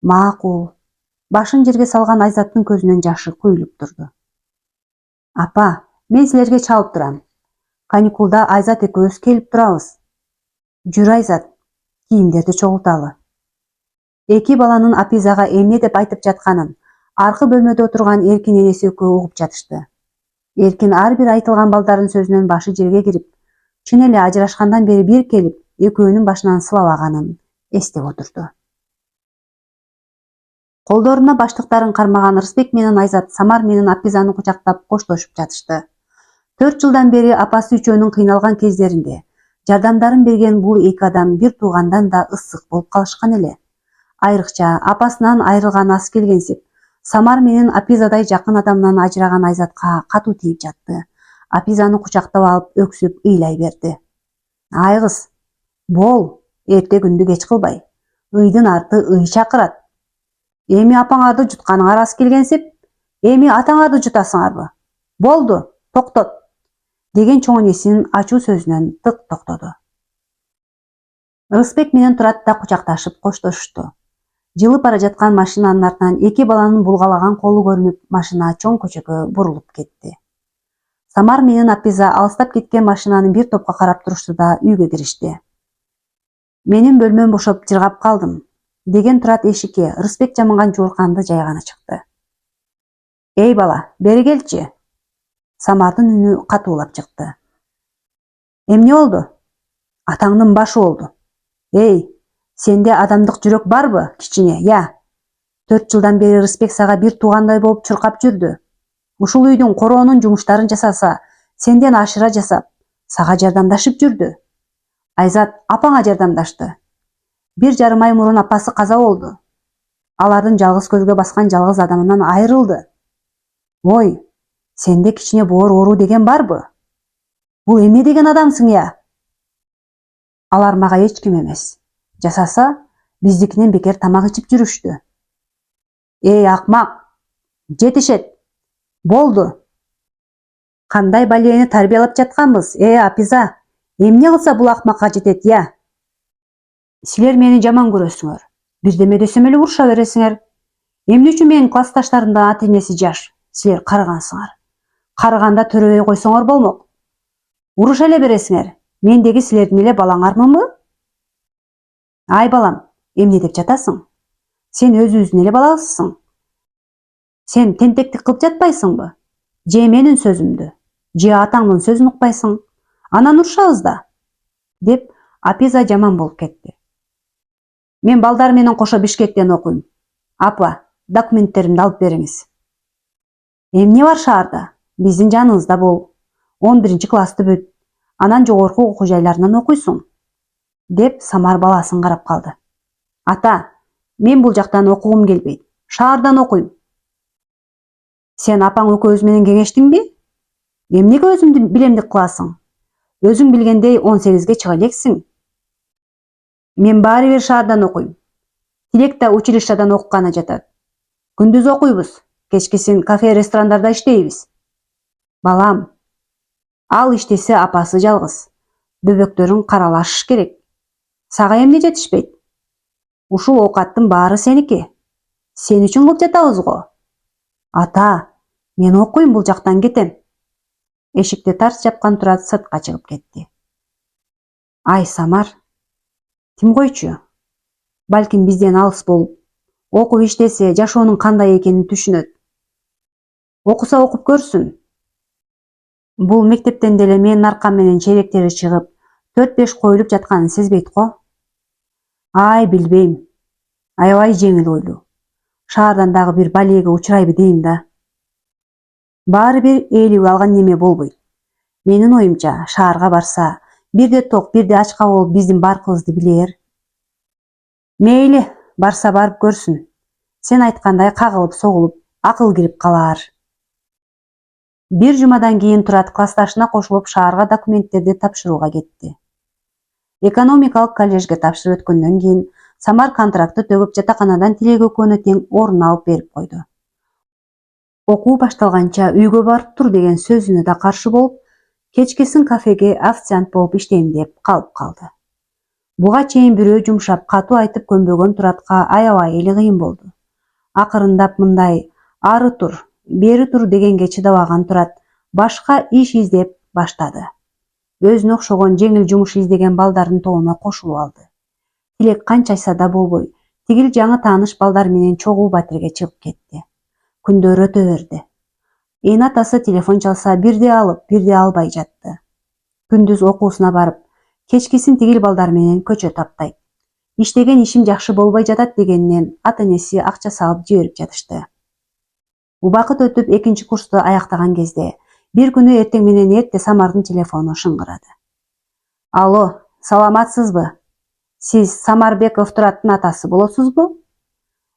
Макул. Башын жерге салган Айзаттын көзүнөн жашы куюлуп турду. Апа, мен силерге чалып турам. Каникулда Айзат экөөбүз келип турабыз. Жүр Айзат, кийимдерди чогулталы. Эки баланын Апизага эмне деп айтып жатканын аркы бөлмөдө отурган Эркин энеси экөө угуп жатышты. Эркин ар бир айтылган балдардын сөзүнөн башы жерге кирип, чын эле ажырашкандан бери бир келип, экөөнүн башынан сылабаганын эстеп отурду. Колдоруна баштыктарын кармаган Рысбек менен Айзат Самар менен Апизаны кучактап коштошуп жатышты. 4 жылдан бери апасы үчөөнүн кыйналган кездеринде жардамдарын берген бул эки адам бир туугандан да ысык болуп калышкан эле. Айрыкча апасынан айрылган аз келгенсип, Самар менен Апизадай жакын адамынан ажыраган Айзатка катуу тийип жатты. Апизаны кучактап алып өксүп ыйлай берди. Ай кыз, бол, эрте күндү кеч кылбай. Ыйдын арты ый чакырат. Эми апаңарды жутканыңар аз келгенсип, эми атаңарды жутасыңарбы? Болду, токтот, деген чоң энесинин ачуу сөзүнөн тык токтоду. Рысбек менен Турат да кучакташып коштошушту. Жылып бара жаткан машинанын артынан эки баланын булгалаган колу көрүнүп, машина чоң көчөгө бурулуп кетти. Самар менен Апиза алыстап кеткен машинаны бир топко карап турушту да үйгө киришти. Менин бөлмөм бошоп жыргап калдым, деген Турат эшикке Рысбек жаманган жуурканды жайганы чыкты. Эй бала, бери келчи. Самардын үнү катуулап чыкты. Эмне болду? Атаңдын башы болду. Эй, сенде адамдык жүрөк барбы, кичине, я? 4 жылдан бери Рысбек сага бир туугандай болуп чуркап жүрдү. Ушул үйдүн короонун жумуштарын жасаса, сенден ашыра жасап, сага жардамдашып жүрдү. Айзат апаңа жардамдашты. 1,5 ай мурун апасы каза болду. Алардын жалгыз көзгө баскан жалгыз адамынан айрылды. Ой, сенде кичине боор оору деген барбы? Бул эмне деген адамсың, я? Алар мага эч ким эмес. Жасаса, биздикинен бекер тамак ичип жүрүштү. Эй, акмак, жетишет. Болду. Кандай балени тарбиялап жатканбыз, Апиза? Эмне кылса бул акмакка жетет, я? Силер мени жаман көрөсүңөр. Бирдеме десем эле уруша бересиңер. Эмне үчүн менин классташтарымдын ата энеси жаш? Силер карыгансыңар. Карыганда төрөбөй койсоңор болмок. Уруша эле бересиңер. Мендеги силердин эле балаңармынбы? Ай балам, эмне деп жатасың? Сен өзүбүздүн эле балабызсың. Сен тентектик кылып жатпайсыңбы? Же менин сөзүмдү, же атаңдын сөзүн укпайсың? Анан урушабыз да, деп Апиза жаман болуп кетти. Мен балдар менен кошо Бишкектен окуйм. Апа, документтеримди алып бериңиз. Эмне бар шаарда? Биздин жаныбызда бол. 11-классты бүт. Анан жогорку окуу жайларынан окуйсуң, деп Самар баласын карап калды. Ата, мен бул жактан окугум келбейт. Шаардан окуйм. Сен апаң экөөбүз менен кеңештиңби? Эмнеге өзүңдү билемдик кыласың? Өзүң билгендей 18-ге чыга элексиң. Мен баары бир шаардан окуйм. Тилек да училищадан окуганы жатат. Күндүз окуйбуз, кечкисин кафе ресторандарда иштейбиз. Балам, ал иштесе апасы жалгыз. Бөбөктөрүн каралашыш керек. Сага эмне жетишпейт? Ушул оокаттын баары сеники. Сен үчүн кылып жатабыз го. Ата, мен окуйм, бул жактан кетем. Эшикти тарс жапкан Турат сыртка чыгып кетти. Ай Самар, Тим койчу. Балким бизден алыс болуп, окуп иштесе жашоонун кандай экенин түшүнөт. Окуса окуп көрсүн. Бул мектептен деле менин аркам менен черектери чыгып, 4-5 коюлуп жатканын сезбейт го. Ай, билбейм. Аябай жеңил ойлуу. Шаардан дагы бир балеге учурайбы дейм да. Баары бир ээлип алган неме болбойт. Менин оюмча, шаарга барса, бирде ток, бирде ачка болуп биздин баркыбызды билер. Мейли, барса барып көрсүн. Сен айткандай кагылып согулуп, акыл кирип калар. Бир жумадан кийин Турат классташына кошулуп шаарга документтерди тапшырууга кетти. Экономикалык коллежге тапшырып өткөндөн кийин Самар контрактты төгүп жатаканадан Тилек экөөнө тең орун алып берип койду. Окуу башталганча үйгө барып тур деген сөзүнө да каршы болуп, кечкисин кафеге официант болуп иштейм деп калып калды. Буга чейин бирөө жумшап катуу айтып көнбөгөн Туратка аябай эле кыйын болду. Акырындап мындай ары тур, бери тур дегенге чыдабаган Турат башка иш издеп баштады. Өзүнө окшогон жеңил жумуш издеген балдардын тобуна кошулуп алды. Тилек канча айтса да болбой, тигил жаңы тааныш балдар менен чогуу батирге чыгып кетти. Күндөр өтө берди. Эң атасы телефон чалса бирде алып, бирде албай жатты. Күндүз окуусуна барып, кечкисин тигил балдар менен көчө таптайт. Иштеген ишим жакшы болбой жатат дегенинен ата-энеси акча салып жиберип жатышты. Убакыт өтүп 2-курсту аяктаган кезде бир күнү эртең менен эрте Самардын телефону шыңгырады. Алло, саламатсызбы? Сиз Самарбеков Тураттын атасы болосузбу?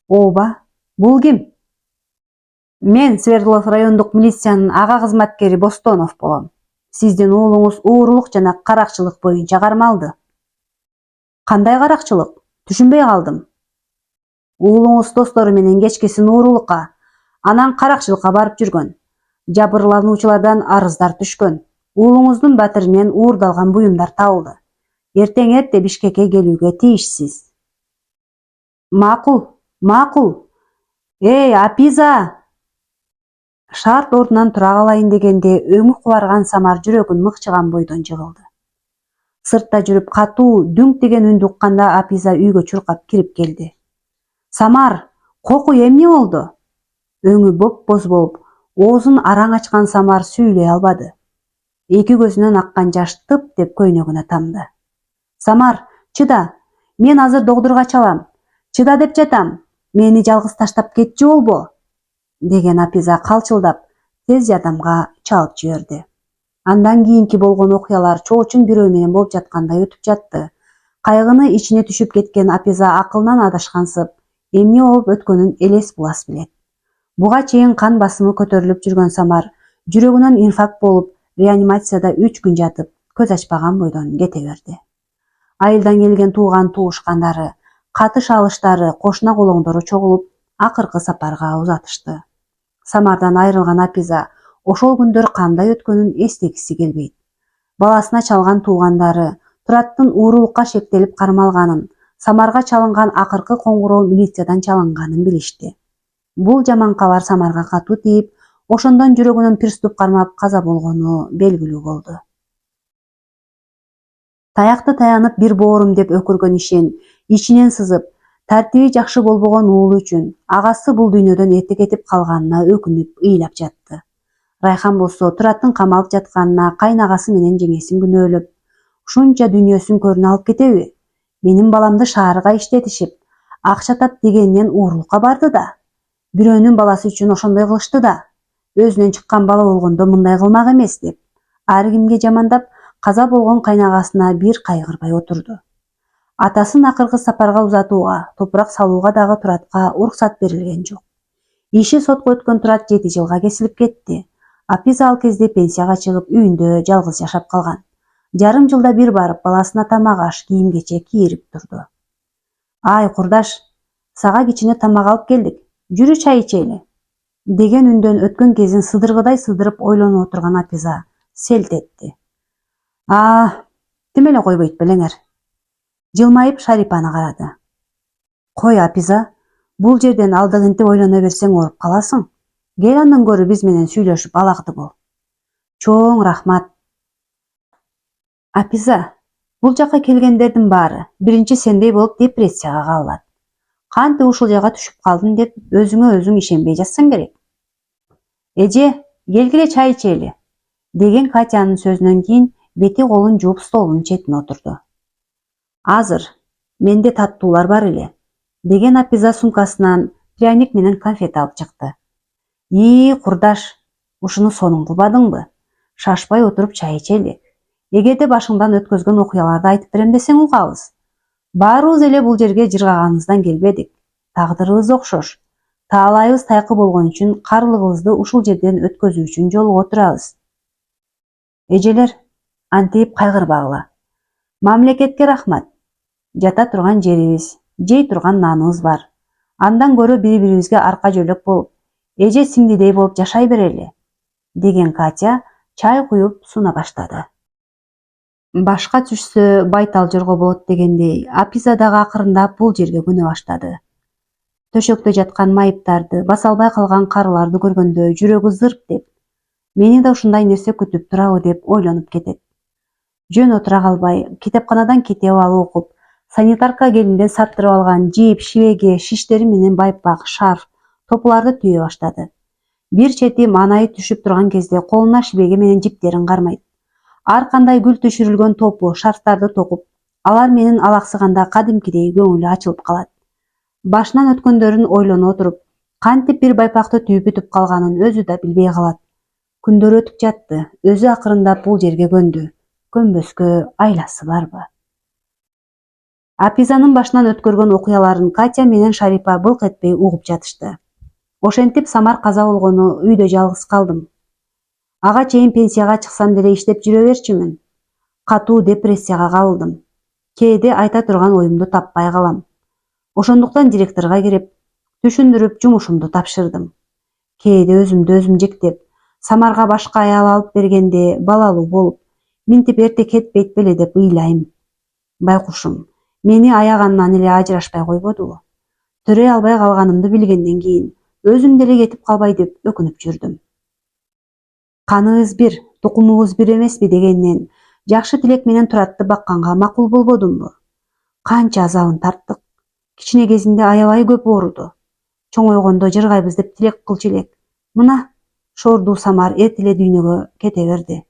Ооба, бул ким? Мен Свердлов райондук милициянын ага кызматкери Бостонов болом. Сиздин уулуңуз уурулук жана каракчылык боюнча кармалды. Кандай каракчылык? Түшүнбөй калдым. Уулуңуз достору менен кечкисин уурулукка, анан каракчылыкка барып жүргөн. Жабырлануучулардан арыздар түшкөн. Уулуңуздун батиринен уурдалган буюмдар табылды. Эртең эрте Бишкекке келүүгө тийишсиз. Макул. Эй, Апиза! Шарт ордунан тура калайын дегенде өңү кубарган Самар жүрөгүн мыкчыган бойдон жыгылды. Сыртта жүрүп катуу дүңк деген үндү укканда Апиза үйгө чуркап кирип келди. Самар, кокуй, эмне болду? Өңү боп-боз болуп, оозун араң ачкан Самар сүйлөй албады. Эки көзүнөн аккан жаш тып деп көйнөгүнө тамды. Самар, чыда, мен азыр докторго чалам. Чыда деп жатам, мени жалгыз таштап кетчү болбо, деген Апиза калчылдап, тез жардамга чалып жиберди. Андан кийинки болгон окуялар чоочун бирөө менен болуп жаткандай өтүп жатты. Кайгыны ичине түшүп кеткен Апиза акылынан адашкансып, эмне болуп өткөнүн элес булас билет. Буга чейин кан басымы көтөрүлүп жүргөн Самар жүрөгүнөн инфаркт болуп, реанимацияда 3 күн жатып, көз ачпаган бойдон кете берди. Айылдан келген тууган туушкандары, катыш алыштары, кошуна колоңдору чогулуп, акыркы сапарга узатышты. Самардан айрылган Апиза ошол күндөр кандай өткөнүн эстегиси келбейт. Баласына чалган туугандары Тураттын уурулукка шектелип кармалганын, Самарга чалынган акыркы коңгуроо милициядан чалынганын билишти. Бул жаман кабар Самарга катуу тийип, ошондон жүрөгүнөн приступ кармап каза болгону белгилүү болду. Таякты таянып бир боорум деп өкүргөн ишен ичинен сызып, тартиби жакшы болбогон уулу үчүн агасы бул дүйнөдөн эрте кетип калганына өкүнүп ыйлап жатты. Райхан болсо Тураттын камалып жатканына кайнагасы менен жеңесин күнөөлөп, ушунча дүйнөсүн көрүнө алып кетеби? Менин баламды шаарга иштетишип, акча тап дегенинен уурулукка барды да. Бирөөнүн баласы үчүн ошондой кылышты да. Өзүнөн чыккан бала болгондо мындай кылмак эмес деп, ар кимге жамандап, каза болгон кайнагасына бир кайгырбай отурду. Атасын акыркы сапарга узатууга, топурак салууга дагы Туратка уруксат берилген жок. Иши сотко өткөн Турат 7 жылга кесилип кетти. Апиза ал кезде пенсияга чыгып, үйүндө жалгыз жашап калган. жарым жылда бир барып баласына тамак аш кийим кечек кийирип турду. Ай курдаш, сага кичине тамак алып келдик, жүрү чай ичели деген үндөн өткөн кезин сыдыргыдай сыдырып ойлонуп отурган Апиза селт этти. Тим эле койбойт белеңер. Жылмайып Шарипаны карады. Кой Апиза, бул жерден алдыгынтип ойлоно берсең ооруп каласың. Кел андан көрү биз менен сүйлөшүп алакты бол. Чоң рахмат. Апиза, бул жака келгендердин баары биринчи сендей болуп депрессияга кабылат. Кантип ушул жайга түшүп калдым деп өзүңө өзүң ишенбей жатсаң керек. Эже, келгиле чай ичели деген Катянын сөзүнөн кийин бети колун жууп столдун четине отурду. Азыр, менде таттуулар бар эле деген Апиза сумкасынан пряник менен конфет алып чыкты. Курдаш, ушуну сонун кылбадыңбы? Шашпай отуруп чай ичели. Эгерде башыңдан өткөзгөн окуяларды айтып берем десең угабыз. Баарыбыз эле бул жерге жыргаганыбыздан келбедик. Тагдырыбыз окшош. Таалайыбыз тайкы болгон үчүн карлыгыбызды ушул жерден өткөзүү үчүн жолуга отурабыз. Эжелер, антип кайгырбагыла. Мамлекетке рахмат. Жата турган жерибиз, жей турган наныбыз бар. Андан көрө бири-бирибизге арка жөлөк болуп, эже сиңдидей болуп жашай берели деген Катя чай куюп суна баштады. Башка түшсө байтал жорго болот дегендей, Апиза дагы акырындап бул жерге көнө баштады. Төшөктө жаткан майыптарды, баса албай калган карыларды көргөндө жүрөгү зырп деп, мени да ушундай нерсе күтүп турабы деп ойлонуп кетет. Жөн отура калбай, китепканадан китеп алып окуп, санитарка келинден саттырып алган жип, шибеге, шиштери менен байпак, шарф, топуларды түйө баштады. Бир чети маанайы түшүп турган кезде колуна шибеге менен жиптерин кармайт. Ар кандай гүл түшүрүлгөн топу, шарфтарды токуп, алар менен алаксыганда кадимкидей көңүлү ачылып калат. Башынан өткөндөрүн ойлоно отуруп, кантип бир байпакты түйүп бүтүп калганын өзү да билбей калат. Күндөр өтүп жатты, өзү акырындап бул жерге көндү. Көнбөскө айласы барбы? Апизанын башынан өткөргөн окуяларын Катя менен Шарипа былк этпей угуп жатышты. Ошентип Самар каза болгону үйдө жалгыз калдым. Ага чейин пенсияга чыксам деле иштеп жүрө берчүмүн. Катуу депрессияга кабылдым. Кээде айта турган оюмду таппай калам. Ошондуктан директорго кирип, түшүндүрүп жумушумду тапшырдым. Кээде өзүмдү өзүм жектеп, Самарга башка аял алып бергенде балалуу болуп, минтип эрте кетпейт беле деп ыйлайм. Байкушум, мени аягандан эле ажырашпай койбодубу? Төрөй албай калганымды билгенден кийин өзүм деле кетип калбай деп өкүнүп жүрдүм. Каныбыз бир, тукумубуз бир эмеспи дегеннен жакшы тилек менен Туратты бакканга макул болбодумбу? Канча азабын тарттык. Кичине кезинде аябай көп ооруду. Чоңойгондо жыргайбыз деп тилек кылчу элек. Мына шордуу Самар эрт эле дүйнөгө кете берди.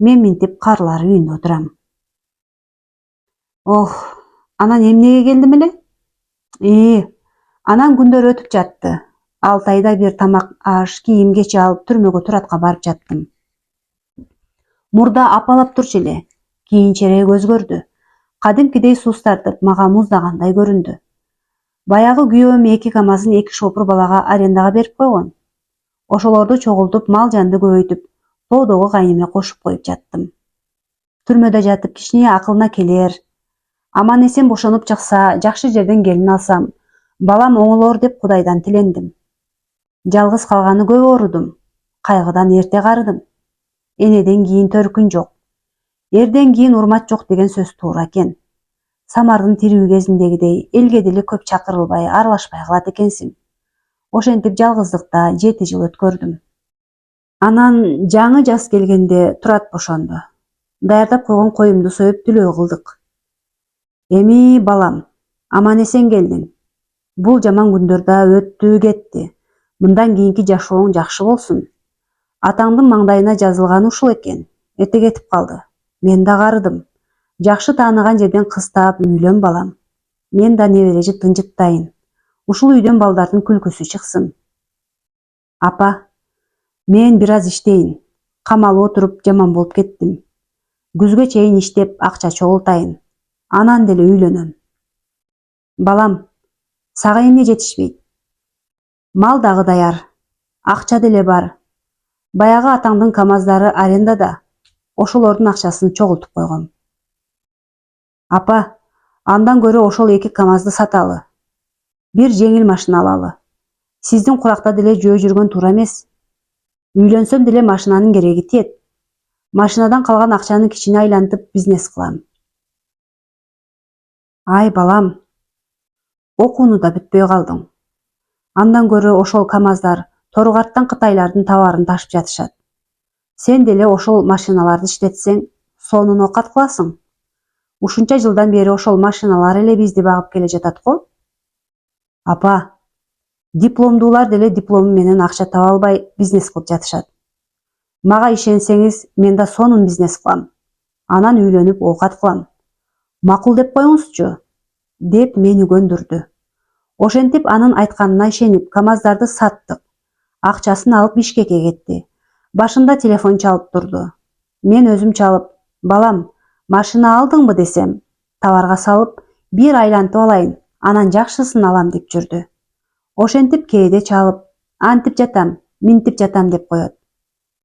Мен минтип карылар үйүндө отурам. Анан эмнеге келдим эле? Анан күндөр өтүп жатты. 6 айда бир тамак аш, кийим кече алып түрмөгө Туратка барып жаттым. Мурда апалап турчу эле, кийинчерээк өзгөрдү. Кадимкидей суз тартып, мага муздагандай көрүндү. Баягы күйөөм 2 КамАЗын 2 шопур балага арендага берип койгон. Ошолорду чогултуп, мал жанды көбөйтүп, тоодогу кайнеме кошуп коюп жаттым. Түрмөдө жатып кичине акылына келер. Аман эсен бошонуп чыкса, жакшы жерден келин алсам, балам оңолор деп Кудайдан тилендим. Жалгыз калганы көп оорудум. Кайгыдан эрте карыдым. Энеден кийин төркүн жок. Эрден кийин урмат жок деген сөз туура экен. Самардын тирүү кезиндегидей элге деле көп чакырылбай, аралашпай калат экенсиң. Ошентип жалгыздыкта 7 жыл өткөрдүм. Анан жаңы жаз келгенде Турат бошонду. Даярдап койгон коюмду союп түлөө кылдык. Эми балам, аман эсен келдиң. Бул жаман күндөр да өттү кетти. Мындан кийинки жашооң жакшы болсун. Атаңдын маңдайына жазылганы ушул экен. Эрте кетип калды. Мен да карыдым. Жакшы тааныган жерден кыз таап үйлөн балам. Мен да небере тынжыттайын. Ушул үйдөн балдардын күлкүсү чыксын. Апа, мен бир аз иштейин. Камалып отуруп жаман болуп кеттим. Күзгө чейин иштеп акча чогултайын. Анан деле үйлөнөм. Балам, сага эмне жетишпейт? Мал дагы даяр. Акча деле бар. Баягы атаңдын КамАЗдары арендада. ошолордун акчасын чогултуп койгом. Апа, андан көрө ошол 2 КамАЗды саталы. Бир жеңил машина алалы. Сиздин куракта деле жөө жүргөн туура эмес. Үйлөнсөм деле машинанын кереги тиет. Машинадан калган акчаны кичине айлантып бизнес кылам. Ай балам, окууну да бүтпөй калдың. Андан көрө ошол КамАЗдар Торугарттан Кытайлардын товарын ташып жатышат. Сен деле ошол машиналарды иштетсең, сонун окат кыласың. Ушунча жылдан бери ошол машиналар эле бизди багып келе жатат го. Апа, дипломдуулар деле диплому менен акча таба албай бизнес кылып жатышат. Мага ишенсеңиз, мен да сонун бизнес кылам. Анан үйлөнүп оокат кылам. Макул деп коюңузчу, деп мени көндүрдү. Ошентип анын айтканына ишенип КамАЗдарды саттык. Акчасын алып Бишкекке кетти. Башында телефон чалып турду. Мен өзүм чалып, балам, машина алдыңбы десем, товарга салып, бир айлантып алайын, анан жакшысын алам деп жүрдү. Ошентип кээде чалып, антип жатам, минтип жатам деп коет.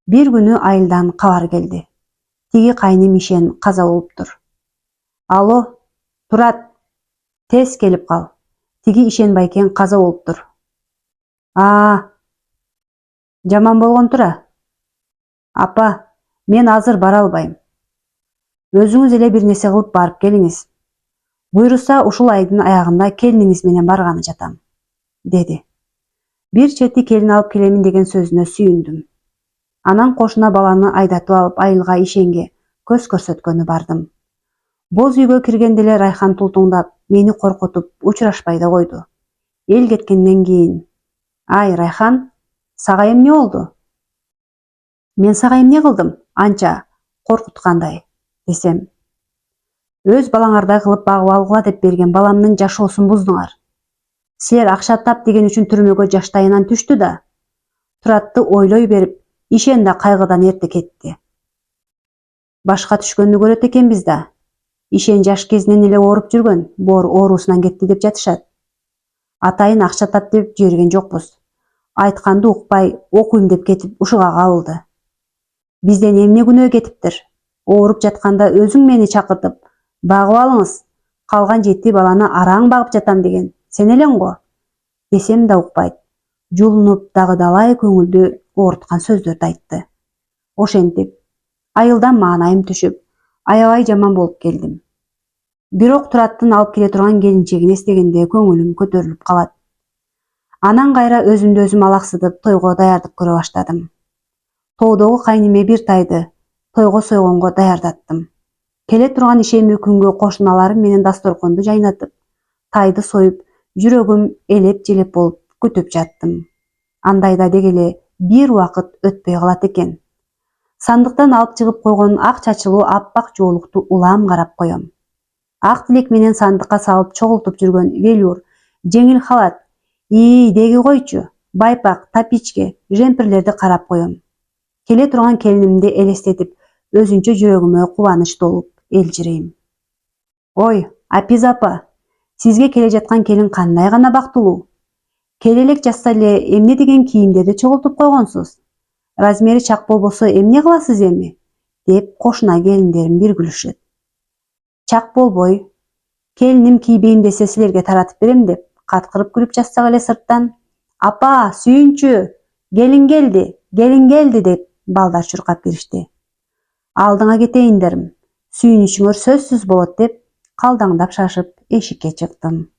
Бир күнү айылдан кабар келди. Тиги кайным Ишен каза болуптур. Алло, Турат, тез келип кал. Тиги Ишен байкең каза болуптур. Жаман болгон тура. Апа, мен азыр бара албайм. Өзүңүз эле бир нерсе кылып барып келиңиз. Буйруса ушул айдын аягында келиниңиз менен барганы жатам, деди. Бир чети келин алып келемин деген сөзүнө сүйүндүм. Анан кошуна баланы айдатып алып айылга Ишенге көз көрсөткөнү бардым. Боз үйгө киргенде эле Райхан тултуңдап, мени коркутуп, учурашпай да койду. Эл кеткенден кийин, ай Райхан, сага эмне болду? Мен сага эмне кылдым? Анча коркуткандай, десем. Өз балаңардай кылып багып алгыла деп берген баламдын жашоосун буздуңар. Силер акча тап деген үчүн түрмөгө жаштайынан түштү да. Туратты ойлой берип, Ишен да кайгыдан эрте кетти. Башка түшкөндү көрөт экенбиз да. Ишен жаш кезинен эле ооруп жүргөн, оорусунан кетти деп жатышат. Атайын акча тап деп жиберген жокпуз. Айтканды укпай, окуйм деп кетип ушуга кабылды. Бизден эмне күнөө кетиптир? Ооруп жатканда өзүң мени чакыртып, багып алыңыз, калган 7 баланы араң багып жатам деген сен элең го. Десем да укпайт. Жулунуп дагы далай көңүлдү ооруткан сөздөрдү айтты. Ошентип, айылдан маанайым түшүп, аябай жаман болуп келдим. Бирок Тураттын алып келе турган келинчегин эстегенде көңүлүм көтөрүлүп калат. Анан кайра өзүмдү өзүм алаксытып тойго даярдык көрө баштадым. Тоодогу кайниме бир тайды тойго сойгонго даярдаттым. Келе турган ишемби күнгө кошуналарым менен дасторконду жайнатып, тайды союп, жүрөгүм элеп-желеп болуп күтүп жаттым. Андайда дегеле бир убакыт өтпөй калат экен. Сандыктан алып чыгып койгон ак чачылуу аппак жоолукту улам карап коем. Ак тилек менен сандыкка салып чогултуп жүргөн велюр, жеңил халат, деги койчу, байпак, тапичке, жемпирлерди карап коем. Келе турган келинимди элестетип, өзүнчө жүрөгүмө кубаныч толуп элжирейм. Ой, Апиз апа, сизге келе жаткан келин кандай гана бактылуу. Келе элек жатса эле эмне деген кийимдерди чогултуп койгонсуз. Размери чак болбосо эмне кыласыз эми? Деп кошуна келиндерим бир күлүшөт. Чак болбой, келиним кийбейм десе силерге таратып берем деп, каткырып күлүп жатсак эле сырттан, апа, сүйүнчү, келин келди деп балдар чуркап киришти. Алдыңа кетейиндерим, сүйүнүчүңөр сөзсүз болот деп, калдаңдап шашып эшикке чыктым.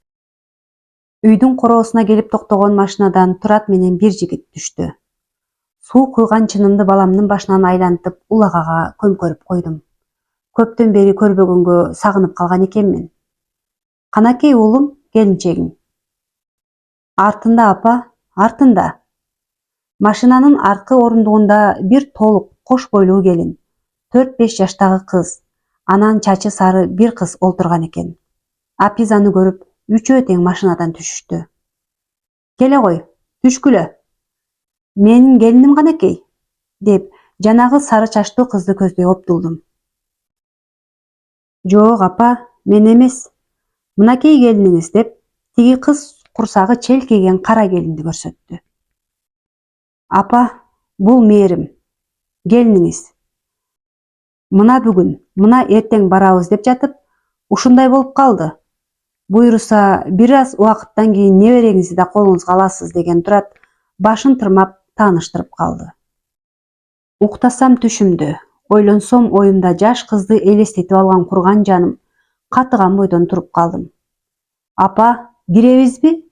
Үйдүн короосуна келип токтогон машинадан Турат менен бир жигит түштү. Суу куйган чынымды баламдын башынан айлантып улагага көмкөрүп койдум. Көптөн бери көрбөгөнгө сагынып калган экенмин. Канакей уулум, келинчегиң. Артында апа, артында. Машинанын аркы орундугунда бир толук кош бойлуу келин, 4-5 жаштагы кыз, анан чачы сары бир кыз олтурган экен. Апиз аны көрүп, үчөө тең машинадан түшүштү. Келе кой, түшкүлө. Менин келиним канакей, деп жанагы сары чачтуу кызды көздөй оптулдум. Жок апа, мен эмес. Мынакей келиниңиз деп, тиги кыз курсагы челкейген кара келинди көрсөттү. Апа, бул Мээрим, келиниңиз. Мына бүгүн, мына эртең барабыз деп жатып, ушундай болуп калды. Буйруса, бир аз убакыттан кийин небереңизди да колуңузга аласыз деген Турат башын тырмап тааныштырып калды. Уктасам түшүмдө, ойлонсом оюмда жаш кызды элестетип алган курган жаным катыган бойдон туруп калдым. Апа, киребизби?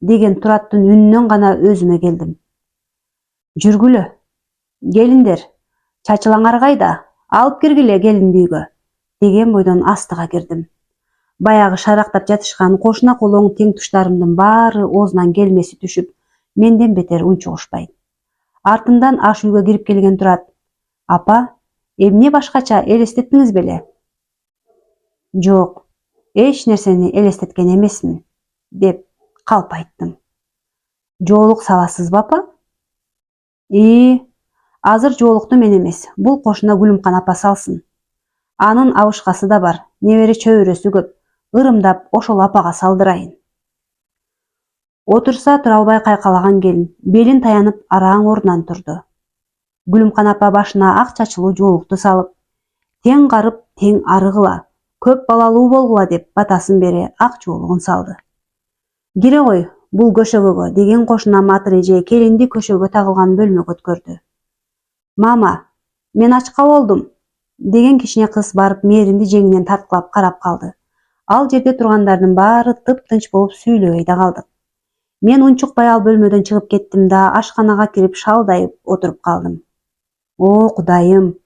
Деген Тураттын үнүнөн гана өзүмө келдим. Жүргүлө. Келиндер. Чачылаңар кайда? Алып киргиле келинди үйгө. Деген бойдон астыга кирдим. Баягы шарактап жатышкан кошуна колоң тең туштарымдын баары оозунан келмеси түшүп, менден бетер унчугушпайт. Артымдан аш үйгө кирип келген Турат: "Апа, эмне башкача элестеттиңиз беле?" "Жок, эч нерсени элестеткен эмесмин" деп калп айттым. "Жоолук саласызбы, апа?" Азыр жоолукту мен эмес, бул кошуна Гүлүмкан апа салсын. Анын абышкасы да бар, небере чөбүрөсү көп. Ырымдап ошол апага салдырайын. Отурса тура албай кайкалаган келин белин таянып араң ордунан турду. Гүлүмкан апа башына ак чачылуу жоолукту салып, тең карып, тең арыгыла, көп балалуу болгула деп батасын бере ак жоолугун салды. "Кире кой бул көшөгөгө" деген кошунам Атыр эже келинди көшөгө тагылган бөлмөгө өткөрдү. "Мама, мен ачка болдум" деген кичине кыз барып Мээримди жеңинен тарткылап карап калды. Ал жерде тургандардын баары тыптынч болуп сүйлөбөй да калдык. Мен унчукпай ал бөлмөдөн чыгып кеттим да ашканага кирип шалдайып отуруп калдым. О, Кудайым!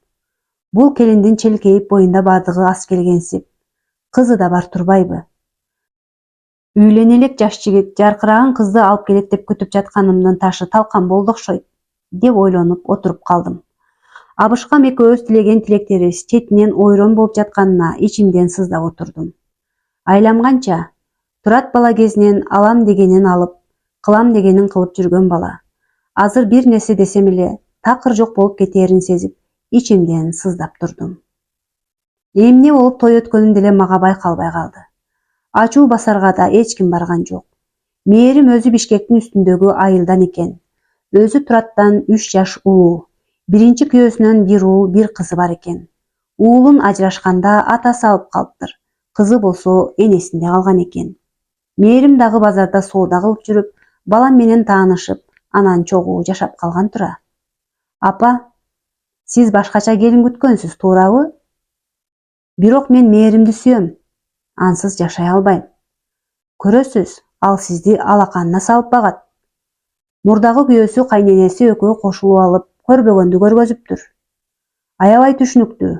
Бул келиндин челкейип боюнда бардыгы ас келгенсип, кызы да бар турбайбы? Үйлөнө элек жаш жигит жаркыраган кызды алып келет деп күтүп жатканымдын ташы талкан болду окшойт, деп ойлонуп отуруп калдым. Абышкам экөөбүз тилеген тилектерибиз четинен ойрон болуп жатканына ичимден сыздап отурдум. Айлам канча? Турат бала кезинен алам дегенин алып, кылам дегенин кылып жүргөн бала. Азыр бир нерсе десем эле такыр жок болуп кетээрин сезип, ичимден сыздап турдум. Эмне болуп той өткөнүм деле мага байкалбай калды. Ачуу басарга да эч ким барган жок. Мээрим өзү Бишкектин үстүндөгү айылдан экен. Өзү Тураттан 3 жаш улуу. Биринчи күйөөсүнөн бир уул, бир кызы бар экен. Уулун ажырашканда атасы алып калыптыр. Кызы болсо энесинде калган экен. Мээрим дагы базарда соода кылып жүрүп, балам менен таанышып, анан чогуу жашап калган тура. Апа, сиз башкача келин күткөнсүз, туурабы? Бирок мен Мээримди сүйөм. Ансыз жашай албайм. Көрөсүз, ал сизди алаканына салып багат. Мурдагы күйөөсү кайненеси экөө кошулуп алып, көрбөгөндү көргөзүптүр. Аябай түшүнүктүү.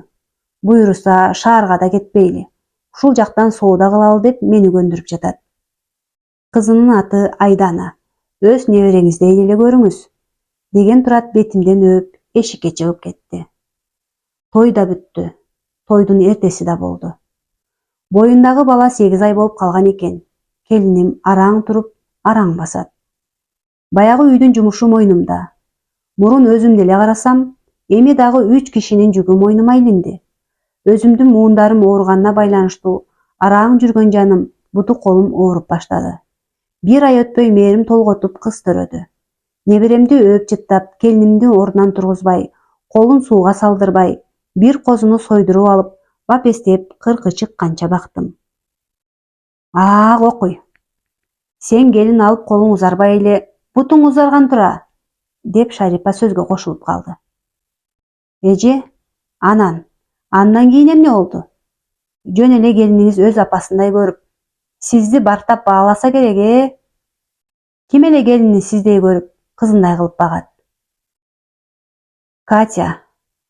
Буйруса шаарга да кетпейли. Ушул жактан соода кылалы деп мени көндүрүп жатат. Кызынын аты Айдана. Өз небереңиздей эле көрүңүз. Деген Турат бетимден өп, эшикке чыгып кетти. Той да бүттү. Тойдун эртеси да болду. Боюндагы бала 8 ай болуп калган экен. Келиним араң туруп, араң басат. Баягы үйдүн жумушу мойнумда. Мурун өзүм деле карасам, эми дагы 3 кишинин жүгү мойнума илинди. Өзүмдүн муундарым ооруганына байланыштуу араң жүргөн жаным, буту колум ооруп баштады. Бир ай өтпөй Мээрим толготуп кыз төрөдү. Неберемдиөөп жыттап, келинимди ордунан тургузбай, колун сууга салдырбай, бир козуну сойдуруп алып, бапестеп кыркы чыкканча бактым. Окуй. Сен келин алып колуң узарбай эле, бутуң узарган тура, деп Шарипа сөзгө кошулуп калды. Эже, андан кийин эмне болду? Жөн эле келиниңиз өз апасындай көрүп, сизди бартап бааласа керек, Ким эле келинин сиздей көрүп, кызындай кылып багат? Катя,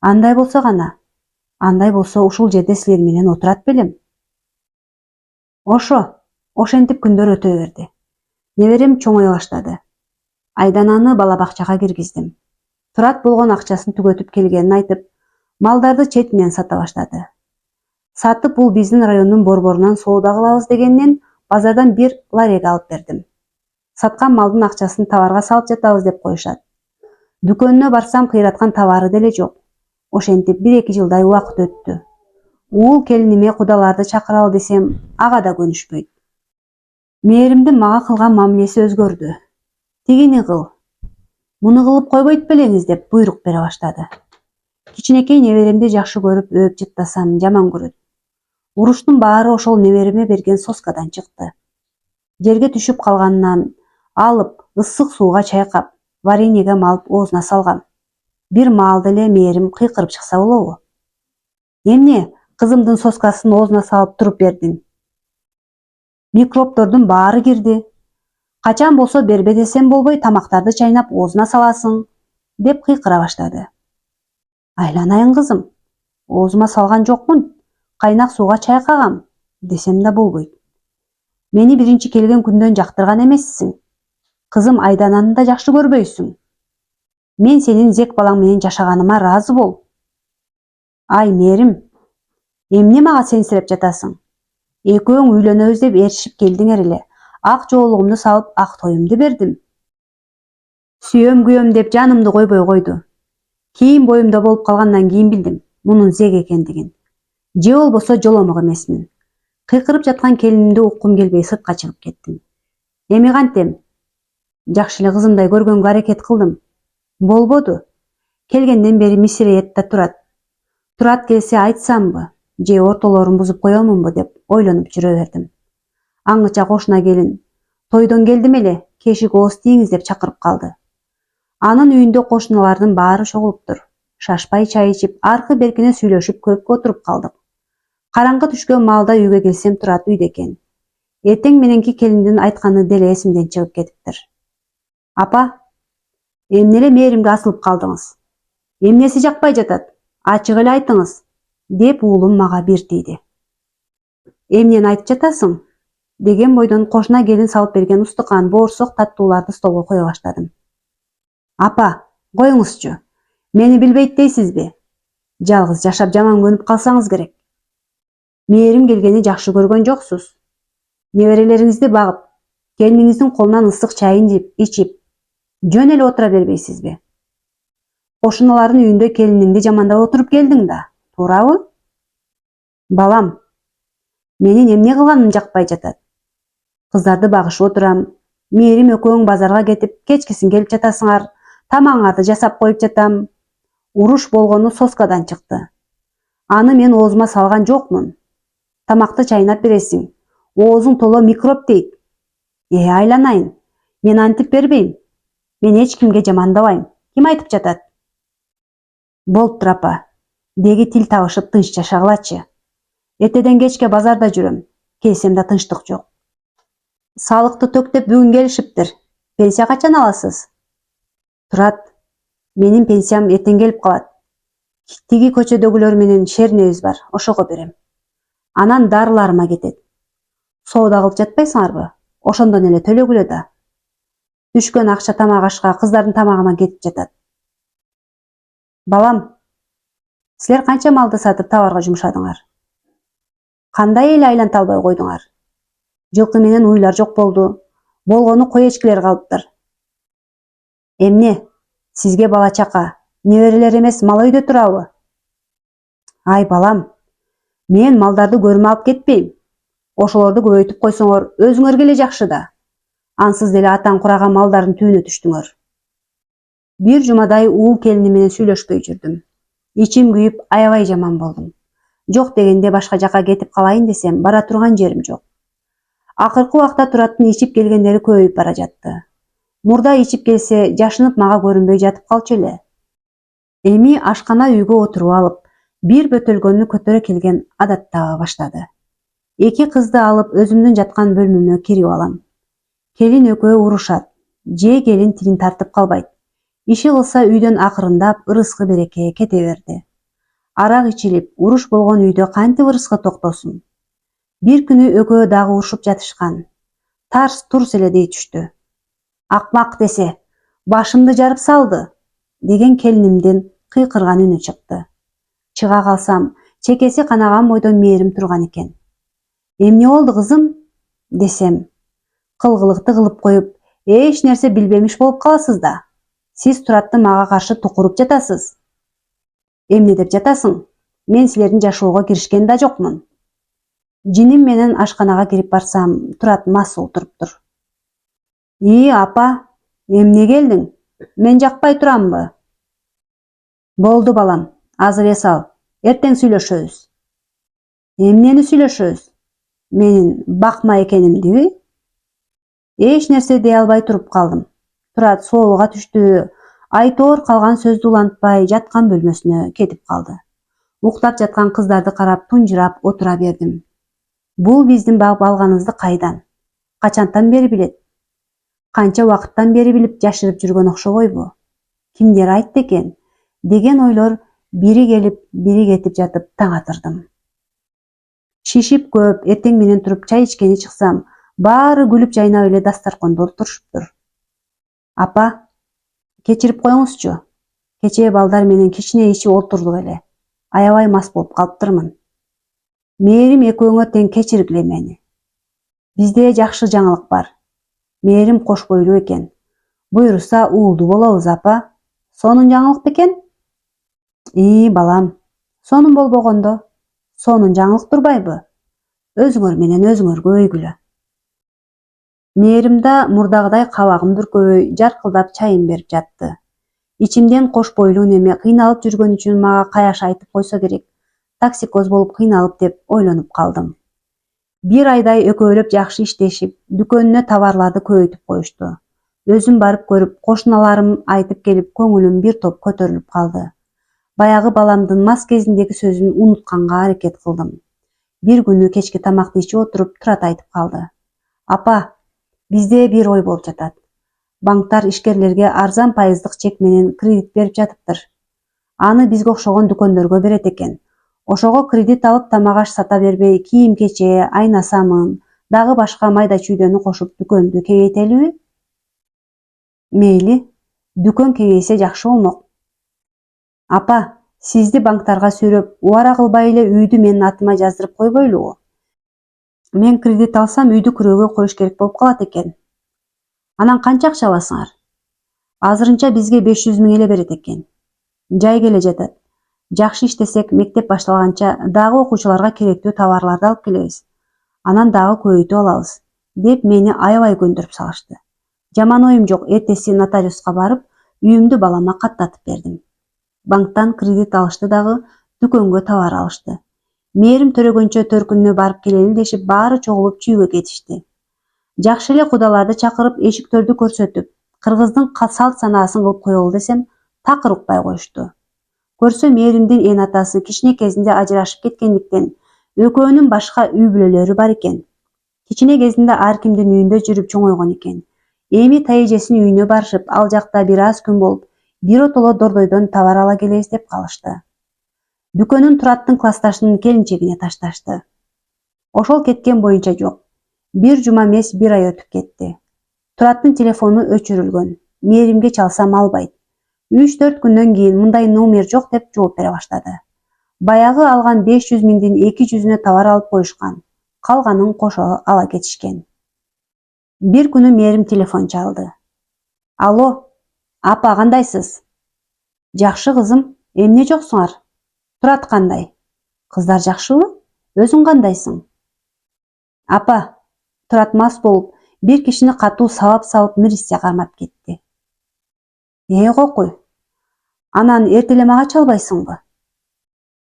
андай болсо гана. Андай болсо ушул жерде силер менен отурат белем. Ошентип күндөр өтө берди. Неберем чоңое баштады. Айдананы бала бакчага киргиздим. Турат болгон акчасын түгөтүп келгенин айтып, малдарды четинен сата баштады. Сатып бул биздин райондун борборунан соода кылабыз дегеннен базардан бир ларек алып бердим. Саткан малдын акчасын товарга салып жатабыз деп коюшат. Дүкөнүнө барсам кыйраткан товары деле жок. Ошентип 1-2 жылдай убакыт өттү. Уул келиниме кудаларды чакыралы десем, ага да көнүшпөйт. Мээримдин мага кылган мамилеси өзгөрдү. Тигини кыл, муну кылып койбойт белеңиз деп буйрук бере баштады. Кичинекей неберемди жакшы көрүп өөп жыттасам жаман көрөт. Уруштун баары ошол небереме берген соскадан чыкты. Жерге түшүп калганынан алып, ысык сууга чайкап, вареньеге малып оозуна салгам. Бир маалда эле мээрим кыйкырып чыкса болобу? Эмне кызымдын соскасын оозуна салып туруп бердиң? Микробдордун баары кирди. Качан болсо бербе десем болбой тамактарды чайнап оозуна саласың, деп кыйкыра баштады. Айланайын кызым, оозума салган жокмун, кайнак сууга чайкагам, десем да болбойт. Мени биринчи келген күндөн жактырган эмессиң. Кызым Айдананы да жакшы көрбөйсүң. Мен сенин зек балаң менен жашаганыма ыраазы бол. Ай мээрим, эмне мага сенсирип жатасың? Экөөң үйлөнөбүз деп ээрчишип келдиңер эле. Ак жоолугумду салып, ак тоюмду бердим. Сүйөм күйөм деп жанымды койбой койду. Кийин боюмда болуп калгандан кийин билдим мунун зек экендигин. Же болбосо жоломок эмесмин. Кыйкырып жаткан келинимди уккум келбей сыртка чыгып кеттим. Эми кантем? Жакшы эле кызымдай көргөнгө аракет кылдым. Болбоду. Келгенден бери мисиреет да турат. Турат келсе айтсамбы, же ортолорун бузуп коелмунбу деп ойлонуп жүрө бердим. Аңгыча кошуна келин, тойдон келдим эле, кешик ооз тийиңиз деп чакырып калды. Анын үйүндө кошуналардын баары чогулуптур. Шашпай чай ичип, аркы беркине сүйлөшүп көпкө отуруп калдык. Караңгы түшкөн маалда үйгө келсем Турат үйдө экен. Эртең мененки келиндин айтканы деле эсимден чыгып кетиптир. Апа, эмне эле мээримге асылып калдыңыз? Эмнеси жакпай жатат? Ачык эле айтыңыз, деп уулум мага бир тийди. Эмнени айтып жатасың? Деген бойдон кошуна келин салып берген устукан, боорсок таттууларды столго кое баштадым. Апа, коюңузчу. Мени билбейт дейсизби? Жалгыз жашап жаман көнүп калсаңыз керек. Мээрим келгени жакшы көргөн жоксуз. Неберелериңизди багып, келиниңиздин колунан ысык чайын ичип, жөн эле отура бербейсизби? Кошуналардын үйүндө келиниңди жамандап отуруп келдиң да, туурабы? Балам, менин эмне кылганым жакпай жатат? Кыздарды багышып отурам, мээрим экөөң базарга кетип, кечкисин келип жатасыңар, тамагыңарды жасап коюп жатам. Уруш болгону соскадан чыкты. Аны мен оозума салган жокмун. Тамакты чайнап бересиң. Оозуң толо микроб дейт. Айланайын. Мен антип бербейм. Мен эч кимге жамандабайм. Ким айтып жатат? Болуптур апа. Деги тил табышып тынч жашагылачы. Эртеден кечке базарда жүрөм. Келсем да тынчтык жок. Салыкты төктөп бүгүн келишиптир. Пенсия качан аласыз? Турат, менин пенсиям эртең келип калат. Тиги көчөдөгүлөр менен шернебиз бар, ошого берем. Анан дарыларыма кетет. Соода кылып жатпайсыңарбы? Ошондон эле төлөгүлө да. Түшкөн акча тамак ашка, кыздардын тамагына кетип жатат. Балам, силер канча малды сатып товарга жумшадыңар? Кандай эле айланта албай койдуңар? Жылкы менен уйлар жок болду. Болгону кой эчкилер калыптыр. Эмне? Сизге бала чака, неберелер эмес мал өйдө турабы? Ай балам, мен малдарды көрүмө алып кетпейм. Ошолорду көбөйтүп койсоңор, өзүңөргө эле жакшы да. Ансыз деле атаң кураган малдардын түбүнө түштүңөр. Бир жумадай уул келини менен сүйлөшпөй жүрдүм. Ичим күйүп, аябай жаман болдум. Жок дегенде башка жака кетип калайын десем, бара турган жерим жок. Акыркы убакта Тураттын ичип келгендери көбөйүп бара жатты. Мурда ичип келсе, жашынып мага көрүнбөй жатып калчу эле. Эми ашкана үйгө отуруп алып, бир бөтөлгөнү көтөрө келген адат таба баштады. Эки кызды алып өзүмдүн жаткан бөлмөмө кирип алам. Келин экөө урушат, же келин тилин тартып калбайт. Иши кылса үйдөн акырындап ырыскы береке кете берди. Арак ичилип, уруш болгон үйдө кантип ырыскы токтосун? Бир күнү экөө дагы урушуп жатышкан. Тарс турс эле дей түштү. Акмак десе, башымды жарып салды, деген келинимдин кыйкырган үнү чыкты. Чыга калсам, чекеси канаган бойдон мээрим турган экен. Эмне болду кызым? Десем, кылгылыкты кылып коюп, эч нерсе билбемиш болуп каласыз да. Сиз Туратты мага каршы тукуруп жатасыз. Эмне деп жатасың? Мен силердин жашоого киришкен да жокмун. Жиним менен ашканага кирип барсам, Турат мас отуруптур. Апа, эмне келдиң? Мен жакпай турамбы? Болду балам, Азыр эс ал, эртең сүйлөшөбүз. Эмнени сүйлөшөбүз? Менин бакма экенимдиби? Эч нерсе дей албай туруп калдым. Турат соолуга түштү, айтоор калган сөздү улантпай жаткан бөлмөсүнө кетип калды. Уктап жаткан кыздарды карап тунжурап отура бердим. Бул биздин багып алганыбызды кайдан, качантан бери билет? Канча убакыттан бери билип жашырып жүргөн окшобойбу? Кимдер айтты экен? Деген ойлор бири келип, бири кетип жатып таң атырдым. Шишип көп, эртең менен туруп чай ичкени чыксам, баары күлүп жайнап эле дастаркондо отурушуптур. Апа, кечирип коюңузчу. Кечээ балдар менен кичине ичип олтурдук эле. Аябай мас болуп калыптырмын. Мээрим экөөңөр тең кечиргиле мени. Бизде жакшы жаңылык бар. Мээрим кош бойлуу экен. Буйруса уулду болобуз, апа. Сонун жаңылык бекен? Балам, сонун болбогондо. Сонун жаңылык турбайбы? Өзүңөр менен өзүңөргө өйгүлө. Мээрим да мурдагыдай кабагым бүркөбөй, жаркылдап чайын берип жатты. Ичимден кош бойлуу неме кыйналып жүргөн үчүн мага каяш айтып койсо керек. Токсикоз болуп кыйналып деп ойлонуп калдым. Бир айдай экөөлөп жакшы иштешип, дүкөнүнө товарларды көбөйтүп коюшту. Өзүм барып көрүп, кошуналарым айтып келип, көңүлүм бир топ көтөрүлүп калды. Баягы баламдын мас кезиндеги сөзүн унутканга аракет кылдым. Бир күнү кечки тамакты ичип отуруп Турат айтып калды. Апа, бизде бир ой болуп жатат. Банктар ишкерлерге арзан пайыздык чек менен кредит берип жатыптыр. Аны бизге окшогон дүкөндөргө берет экен. Ошого кредит алып тамак аш сата бербей, кийим-кече, айна-самын, дагы башка майда чүйдөнү кошуп дүкөндү кеңейтелиби? Мейли, дүкөн кеңейсе жакшы болмок. Апа, сизди банктарга сүйрөп, убара кылбай эле үйдү менин атыма жаздырып койбойлубу? Мен кредит алсам үйдү күрөөгө коюш керек болуп калат экен. Анан канча акча аласыңар? Азырынча бизге 500 000 эле берет экен. Жай келе жатат. Жакшы иштесек, мектеп башталганча дагы окуучуларга керектүү товарларды алып келебиз. Анан дагы көбөйтүп алабыз, деп мени аябай көндүрүп салышты. Жаман оюм жок, эртеси нотариуска барып, үйүмдү балама каттатып бердим. Банктан кредит алышты дагы, дүкөнгө товар алышты. Мээрим төрөгөнчө төркүнүнө барып келели дешип, баары чогулуп чүйгө кетишти. Жакшы эле кудаларды чакырып, эшиктөрдү көрсөтүп, кыргыздын салт санаасын кылып коелу десем, такыр укпай коюшту. Көрсө Мээримдин эн атасы кичине кезинде ажырашып кеткендиктен, экөөнүн башка үй бүлөлөрү бар экен. Кичине кезинде ар кимдин үйүндө жүрүп чоңойгон экен. Эми тайэжесинин үйүнө барышып, ал жакта бир аз күн болуп, биротоло дордойдон товар ала келебиз деп калышты. Дүкөнүн Тураттын классташынын келинчегине ташташты. Ошол кеткен боюнча жок. Бир жума эмес, бир ай өтүп кетти. Тураттын телефону өчүрүлгөн. Мээримге чалсам албайт. 3-4 күндөн кийин мындай номер жок деп жооп бере баштады. Баягы алган 500 000-дин 200-үнө товар алып коюшкан. Калганын кошо ала кетишкен. Бир күнү Мээрим телефон чалды. Алло, апа, кандайсыз? Жакшы кызым, эмне жоксуңар? Турат кандай? Кыздар жакшыбы? Өзүң кандайсың? Апа, Турат мас болуп, бир кишини катуу сабап салып милиция кармап кетти. Кокуй. Анан эртеле мага чалбайсыңбы?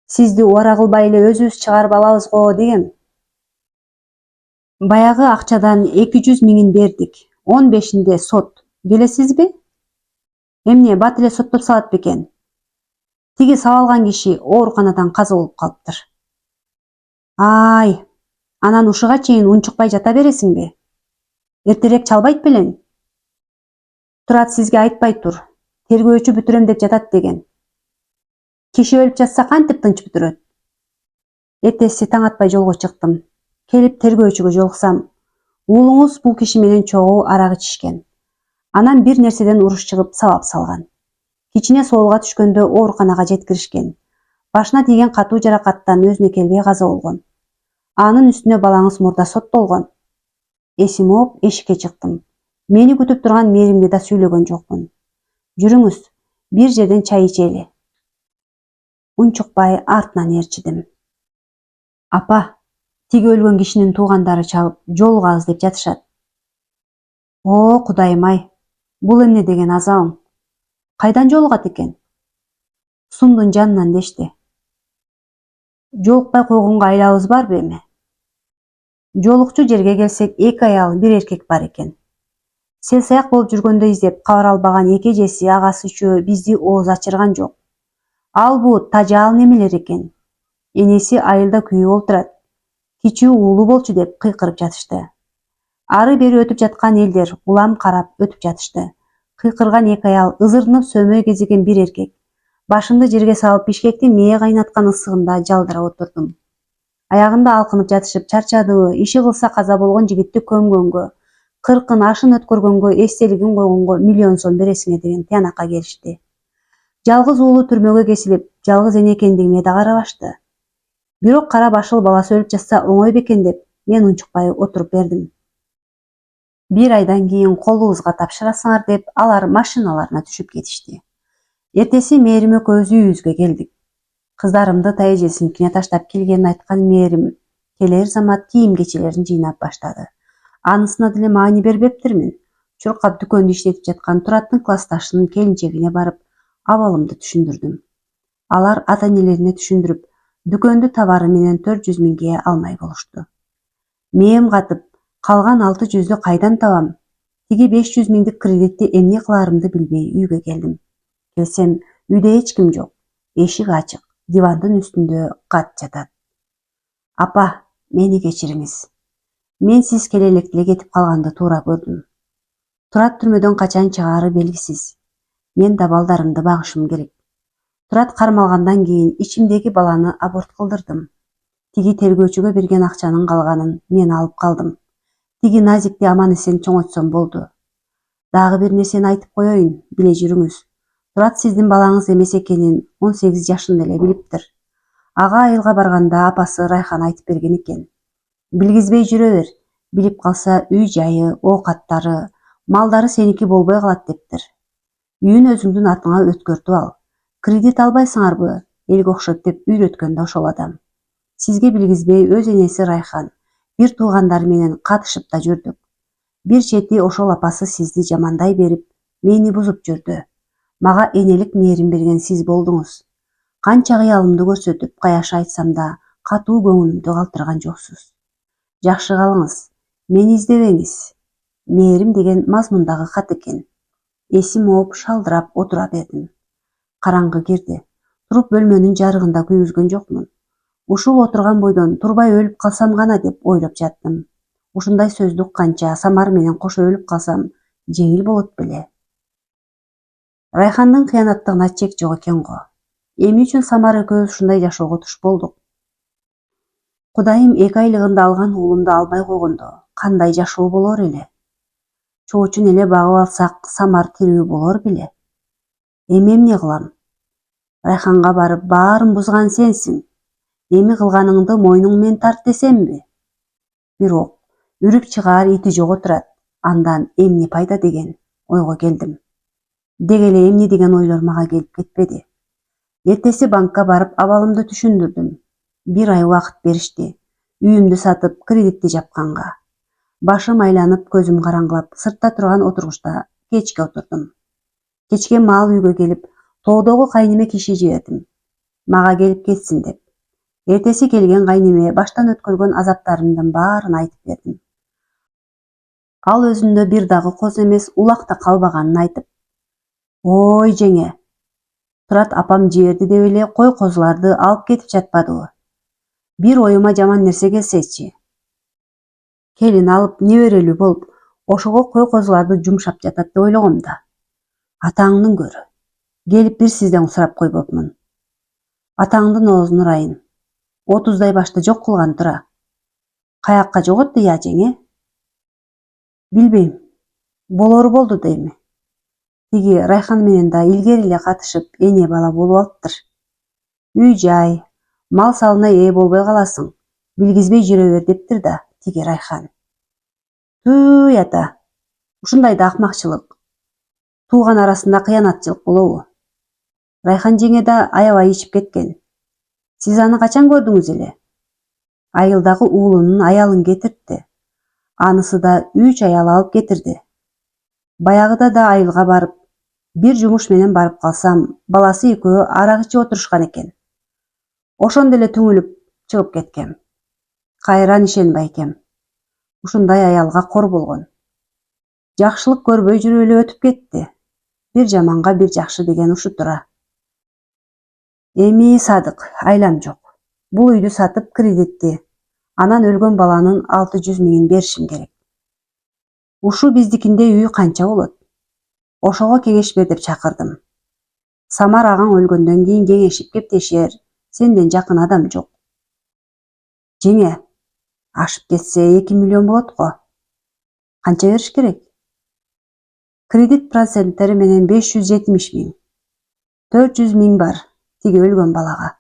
Сизди убара кылбай эле өзүбүз чыгарып алабыз го дегем. Баягы акчадан 200 000 бердик. 15-инде сот. Келесизби? Эмне, бат эле соттоп салат бекен? Тиги сабалган киши ооруканадан каза болуп калыптыр. Ай, анан ушуга чейин унчукпай жата бересиңби? Эртерээк чалбайт белең? Турат сизге айтпай тур. Тергөөчү бүтүрөм деп жатат деген. Киши өлүп жатса кантип тынч бүтүрөт? Эртеси таң атпай жолго чыктым. Келип тергөөчүгө жолуксам, уулуңуз бул киши менен чогуу арак ичишкен. Анан бир нерседен уруш чыгып сабап салган. Кичине соолуга түшкөндө ооруканага жеткиришкен. Башына тийген катуу жаракаттан өзүнө келбей каза болгон. Анын үстүнө балаңыз мурда соттолгон. Эсим ооп, эшикке чыктым. Мени күтүп турган Мээримди да сүйлөгөн жокмун. Жүрүңүз, бир жерден чай ичели. Унчукпай артынан ээрчидим. Апа, тиги өлгөн кишинин туугандары чалып, жолугабыз деп жатышат. О, кудайым ай, бул эмне деген азабың? Кайдан жолугат экен? Сумдун жанынан дешти. Жолукпай койгонго айлабыз барбы эми? Жолукчу жерге келсек, 2 аял, 1 эркек бар экен. Сел-саяк болуп жүргөндө издеп кабар албаган эки эжеси, агасы үчөө бизди ооз ачырган жок. Ал бул тажаал немелер экен. Энеси айылда күйүп олтурат. Кичүү уулу болчу деп кыйкырып жатышты. Ары бери өтүп жаткан элдер улам карап өтүп жатышты. Кыйкырган 2 аял, ызырынып сөмөй кезеген 1 эркек. Башымды жерге салып бишкектин мээ кайнаткан ысыгында жалдырап отурдум. Аягында алкынып жатышып чарчадыбы, иши кылса каза болгон жигитти көмгөнгө, 40 ашын өткөргөнгө, эстелигин койгонго миллион сом бересиңер деген тыянакка келишти. Жалгыз уулу түрмөгө кесилип, жалгыз эне экендигиме да карабашты. Бирок кара башыл баласы өлүп жатса оңой бекен деп, мен унчукпай отуруп бердим. 1 айдан кийин колубузга тапшырасыңар деп, алар машиналарына түшүп кетишти. Эртеси Мээрим экөөбүз үйүбүзгө келдик. Кыздарымды тайэжесиникине таштап келгенин айткан Мээрим келер замат кийим-кечелерин жыйнап баштады. Анысына деле маани бербептирмин. Чуркап дүкөндө иштетип жаткан Тураттын классташынын келинчегине барып, абалымды түшүндүрдүм. Алар ата-энелерине түшүндүрүп, дүкөндү товары менен 400 миңге алмай болушту. Мээм катып, калган 600-дү кайдан табам? Тиги 500 миңдик кредитти эмне кыларымды билбей үйгө келдим. Келсем, үйдө эч ким жок. Эшик ачык, дивандын үстүндө кат жатат. Апа, мени кечириңиз. Мен сиз келе электе кетип калганды туура көрдүм. Турат түрмөдөн качан чыгаары белгисиз. Мен да балдарымды багышым керек. Турат кармалгандан кийин ичимдеги баланы аборт кылдырдым. Тиги тергөөчүгө берген акчанын калганын мен алып калдым. Тиги Назикти аман эсен чоңойтсом болду. Дагы бир нерсени айтып коеюн, биле жүрүңүз. Турат сиздин балаңыз эмес экенин 18 жашында эле билиптир. Ага айылга барганда апасы Райхан айтып берген экен. Билгизбей жүрө бер, билип калса үй жайы, оокаттары, малдары сеники болбой калат дептир. Үйүн өзүңдүн атыңа өткөртүп ал. Кредит албайсыңарбы? Элге окшойт деп үйрөткөн да ошол адам. Сизге билгизбей өз энеси Райхан, бир туугандары менен катышып да жүрдүк. Бир чети ошол апасы сизди жамандай берип, мени бузуп жүрдү. Мага энелик мээрим берген сиз болдуңуз. Канча кыялымды көрсөтүп, каяша айтсам да, катуу көңүлүмдү калтырган жоксуз. Жакшы калыңыз, мени издебеңиз. Мээрим деген мазмундагы кат экен. Эсим ооп шалдырап отура бердим. Караңгы кирди. Туруп бөлмөнүн жарыгында күйгүзгөн жокмун. Ушул отурган бойдон турбай өлүп калсам гана деп ойлоп жаттым. Ушундай сөздү укканча Самар менен кошо өлүп калсам жеңил болот беле. Райхандын кыянаттыгына чек жок экен го. Эмне үчүн Самар экөөбүз ушундай жашоого туш болдук? Кудайым 2 айлыгында алган уулумду албай койгондо кандай жашоо болор эле? Чоочун эле багып алсак, Самар тирүү болор беле? Эми эмне кылам? Райханга барып баарын бузган сенсиң. Эми кылганыңды мойнуң менен тарт десемби? Бирок үрүп чыгаар ити жок отурат. Андан эмне пайда деген ойго келдим. Деги эле эмне деген ойлор мага келип кетпеди. Эртеси банкка барып абалымды түшүндүрдүм. 1 ай убакыт беришти. Үйүмдү сатып, кредитти жапканга. Башым айланып, көзүм караңгылап, сыртта турган отургучта кечке отурдум. Кечке маал үйгө келип, тоодогу кайнеме киши жибердим. Мага келип кетсин деп. Эртеси келген кайнеме баштан өткөргөн азаптарымдын баарын айтып бердим. Ал өзүндө бир дагы коз эмес, улак да калбаганын айтып: "Ой жеңе, Турат апам жиберди деп эле кой-козуларды алып кетип жатпадыбы? Бир оюма жаман нерсе келсечи. Келин алып, неберелүү болуп, ошого кой-козуларды жумшап жатат деп ойлогом да. Атаңдын көрү. Келип бир сизден сурап койбопмун. Атаңдын оозун урайын. 30дай башты жок кылган тура. Каякка жоготду я жеңе? Билбейм. Болору болду дейми. Тиги Райхан менен да илгери эле катышып, эне бала болуп алыптыр. Үй жай, мал салына ээ болбой каласың. Билгизбей жүрө бер дептир да тиги Райхан. Түй ата. Ушундай да акмакчылык. Тууган арасында кыянатчылык болобу? Райхан жеңе да аябай ичип кеткен. Сиз аны качан көрдүңүз эле? Айылдагы уулунун аялын кетиртти. Анысы да 3 аял алып кетирди. Баягыда да айылга барып, Бир жумуш менен барып калсам, баласы экөө арак ичип отурушкан экен. Ошондо эле түңүлүп чыгып кеткем. Кайран ишенбей экем. Ушундай аялга кор болгон. Жакшылык көрбөй жүрүп эле өтүп кетти. Бир жаманга бир жакшы деген ушу тура. Эми Садык, айлам жок. Бул үйдү сатып кредитти, анан өлгөн баланын 600 миңин беришим керек. Ушу биздикинде үй канча болот? Ошого кеңеш бер деп чакырдым. Самар агаң өлгөндөн кийин кеңешип кептешер, сенден жакын адам жок. Жеңе, ашып кетсе 2 миллион болот го. Канча бериш керек? Кредит проценттери менен 570 миң. 400 миң бар, тиги өлгөн балага.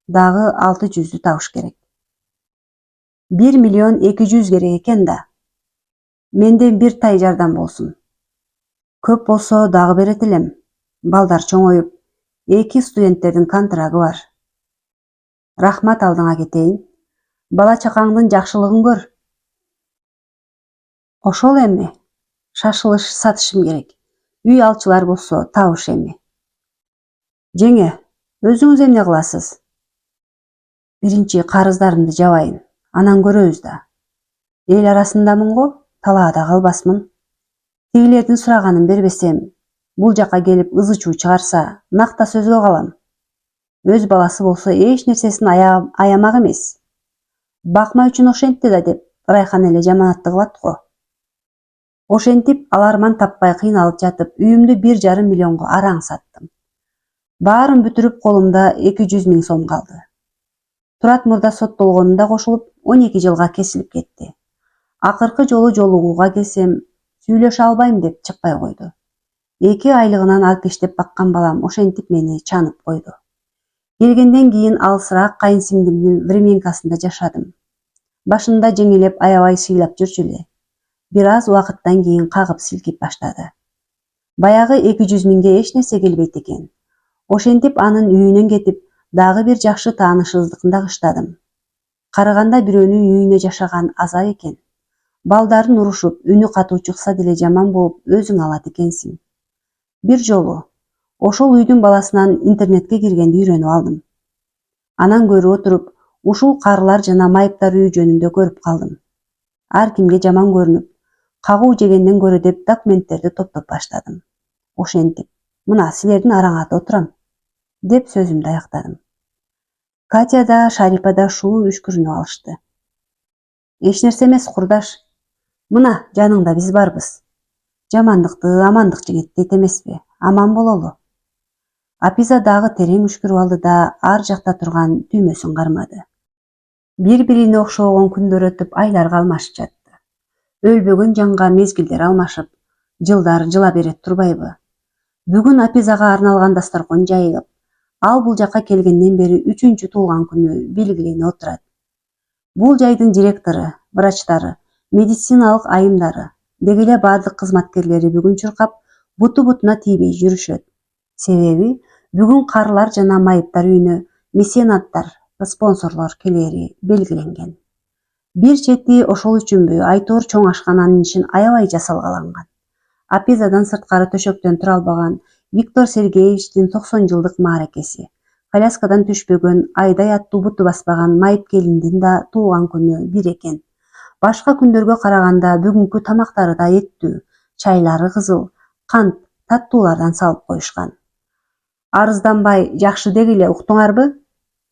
Дагы 600'ду табыш керек. 1 миллион 200 керек экен да. Менден бир тай жардам болсун. Көп болсо дагы берет элем. Балдар чоңоюп, 2 студенттердин контрагы бар. Рахмат алдыңа кетейин. Бала чакаңдын жакшылыгын көр. Ошол эми. Шашылыш сатышым керек. Үй алчылар болсо табыш эми. Жеңе, өзүңүз эмне кыласыз? Биринчи карыздарымды жабайын, анан көрөбүз да. Эл арасындамын го, талаада калбасмын. Тигилердин сураганын бербесем, бул жака келип ызы чуу чыгарса, накта сөзгө калам. Өз баласы болсо эч нерсесин аямак эмес. Бакма үчүн ошентти да деп, Райхан эле жаманатты кылат го. Ошентип, аларман таппай кыйналып жатып, үйүмдү 1,5 миллионго араң саттым. Баарын бүтүрүп колумда 200 миң сом калды. Турат мурда соттолгонунда кошулуп, 12 жылга кесилип кетти. Акыркы жолу жолугууга келсем, сүйлөшө албайм деп чыкпай койду. 2 айлыгынан алпештеп баккан балам ошентип мени чанып койду. Келгенден кийин алысыраак кайынсиңдимдин временкасында жашадым. Башында жеңилеп аябай сыйлап жүрчү эле. Бир аз убакыттан кийин кагып силкип баштады. Баягы 200 миңге эч нерсе келбейт экен. Ошентип анын үйүнөн кетип, дагы бир жакшы таанышыбыздыкында кыштадым. Карыганда бирөөнүн үйүнө жашаган аза экен. Балдарын урушуп, үнү катуу чыкса деле жаман болуп өзүң алат экенсиң. Бир жолу ошол үйдүн баласынан интернетке киргенди үйрөнүп алдым. Анан көрүп отуруп, ушул карылар жана майыптар үйү жөнүндө көрүп калдым. Ар кимге жаман көрүнүп, кагуу жегенден көрө деп документтерди топтоп баштадым. Ошентип, мына силердин араңарда отурам, деп сөзүмдү аяктадым. Катя да, Шарипа да шуу үшкүрүнүп алышты. Эч нерсе эмес, курдаш. Мына, жаныңда биз барбыз. Жамандыкты амандык жеңет дейт эмеспи? Аман бололу. Апиза дагы терең үшкүрүп алды да ар жакта турган түймөсүн кармады. Бири-бирине окшогон күндөр өтүп, айлар калмашып жатты. Өлбөгөн жанга мезгилдер алмашып, жылдар жыла берет турбайбы? Бүгүн Апизага арналган дасторкон жайылып, ал бул жака келгенден бери 3-чү туулган күнү белгиленип отурат. Бул жайдын директору, врачтары, медициналык айымдары, деги эле бардык кызматкерлери бүгүн чуркап, буту-бутуна тийбей жүрүшөт. Себеби бүгүн карылар жана майыптар үйүнө меценаттар, спонсорлор келери белгиленген. Бир чети ошол үчүнбү Айтор чоң ашкананын ишин аябай жасалгаланган. Апизадан сырткары төшөктөн тура албаган Виктор Сергеевичтин 90 жылдык мааракеси, коляскадан түшпөгөн, айдай аттуу буту баспаган майып келиндин да туулган күнү бир экен. Башка күндөргө караганда бүгүнкү тамактары да эттүү, чайлары кызыл, кант, таттуулардан салып коюшкан. Арызданбай, жакшы деги эле уктуңарбы?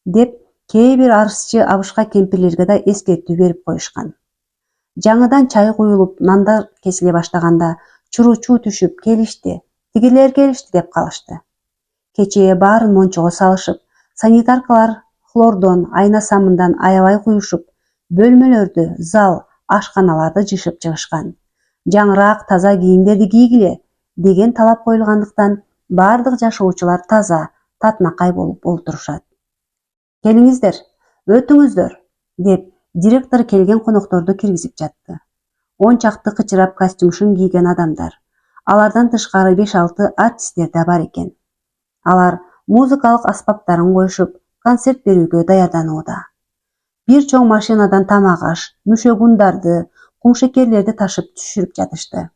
Деп кээ бир арызчы абышка кемпирлерге да эскертүү берип коюшкан. Жаңыдан чай куюлуп, нандар кесиле баштаганда чуруу-чуу түшүп келишти, тигилер келишти деп калышты. Кечээ баарын мончого салышып, санитаркалар хлордон, айна самындан аябай куюшуп, бөлмөлөрдү, зал, ашканаларды жыйшып чыгышкан. Жаңыраак таза кийимдерди кийгиле деген талап коюлгандыктан бардык жашоочулар таза, татынакай болуп олтурушат. Келиңиздер, өтүңүздөр, деп директор келген конокторду киргизип жатты. 10 чакты кычырап костюмшун кийген адамдар. Алардан тышкары 5-6 артисттер да бар экен. Алар музыкалык аспаптарын коюшуп, концерт берүүгө даярданууда. Бир чоң машинадан тамак аш, мүшөк ундарды, кумшекерлерди ташып түшүрүп жатышты.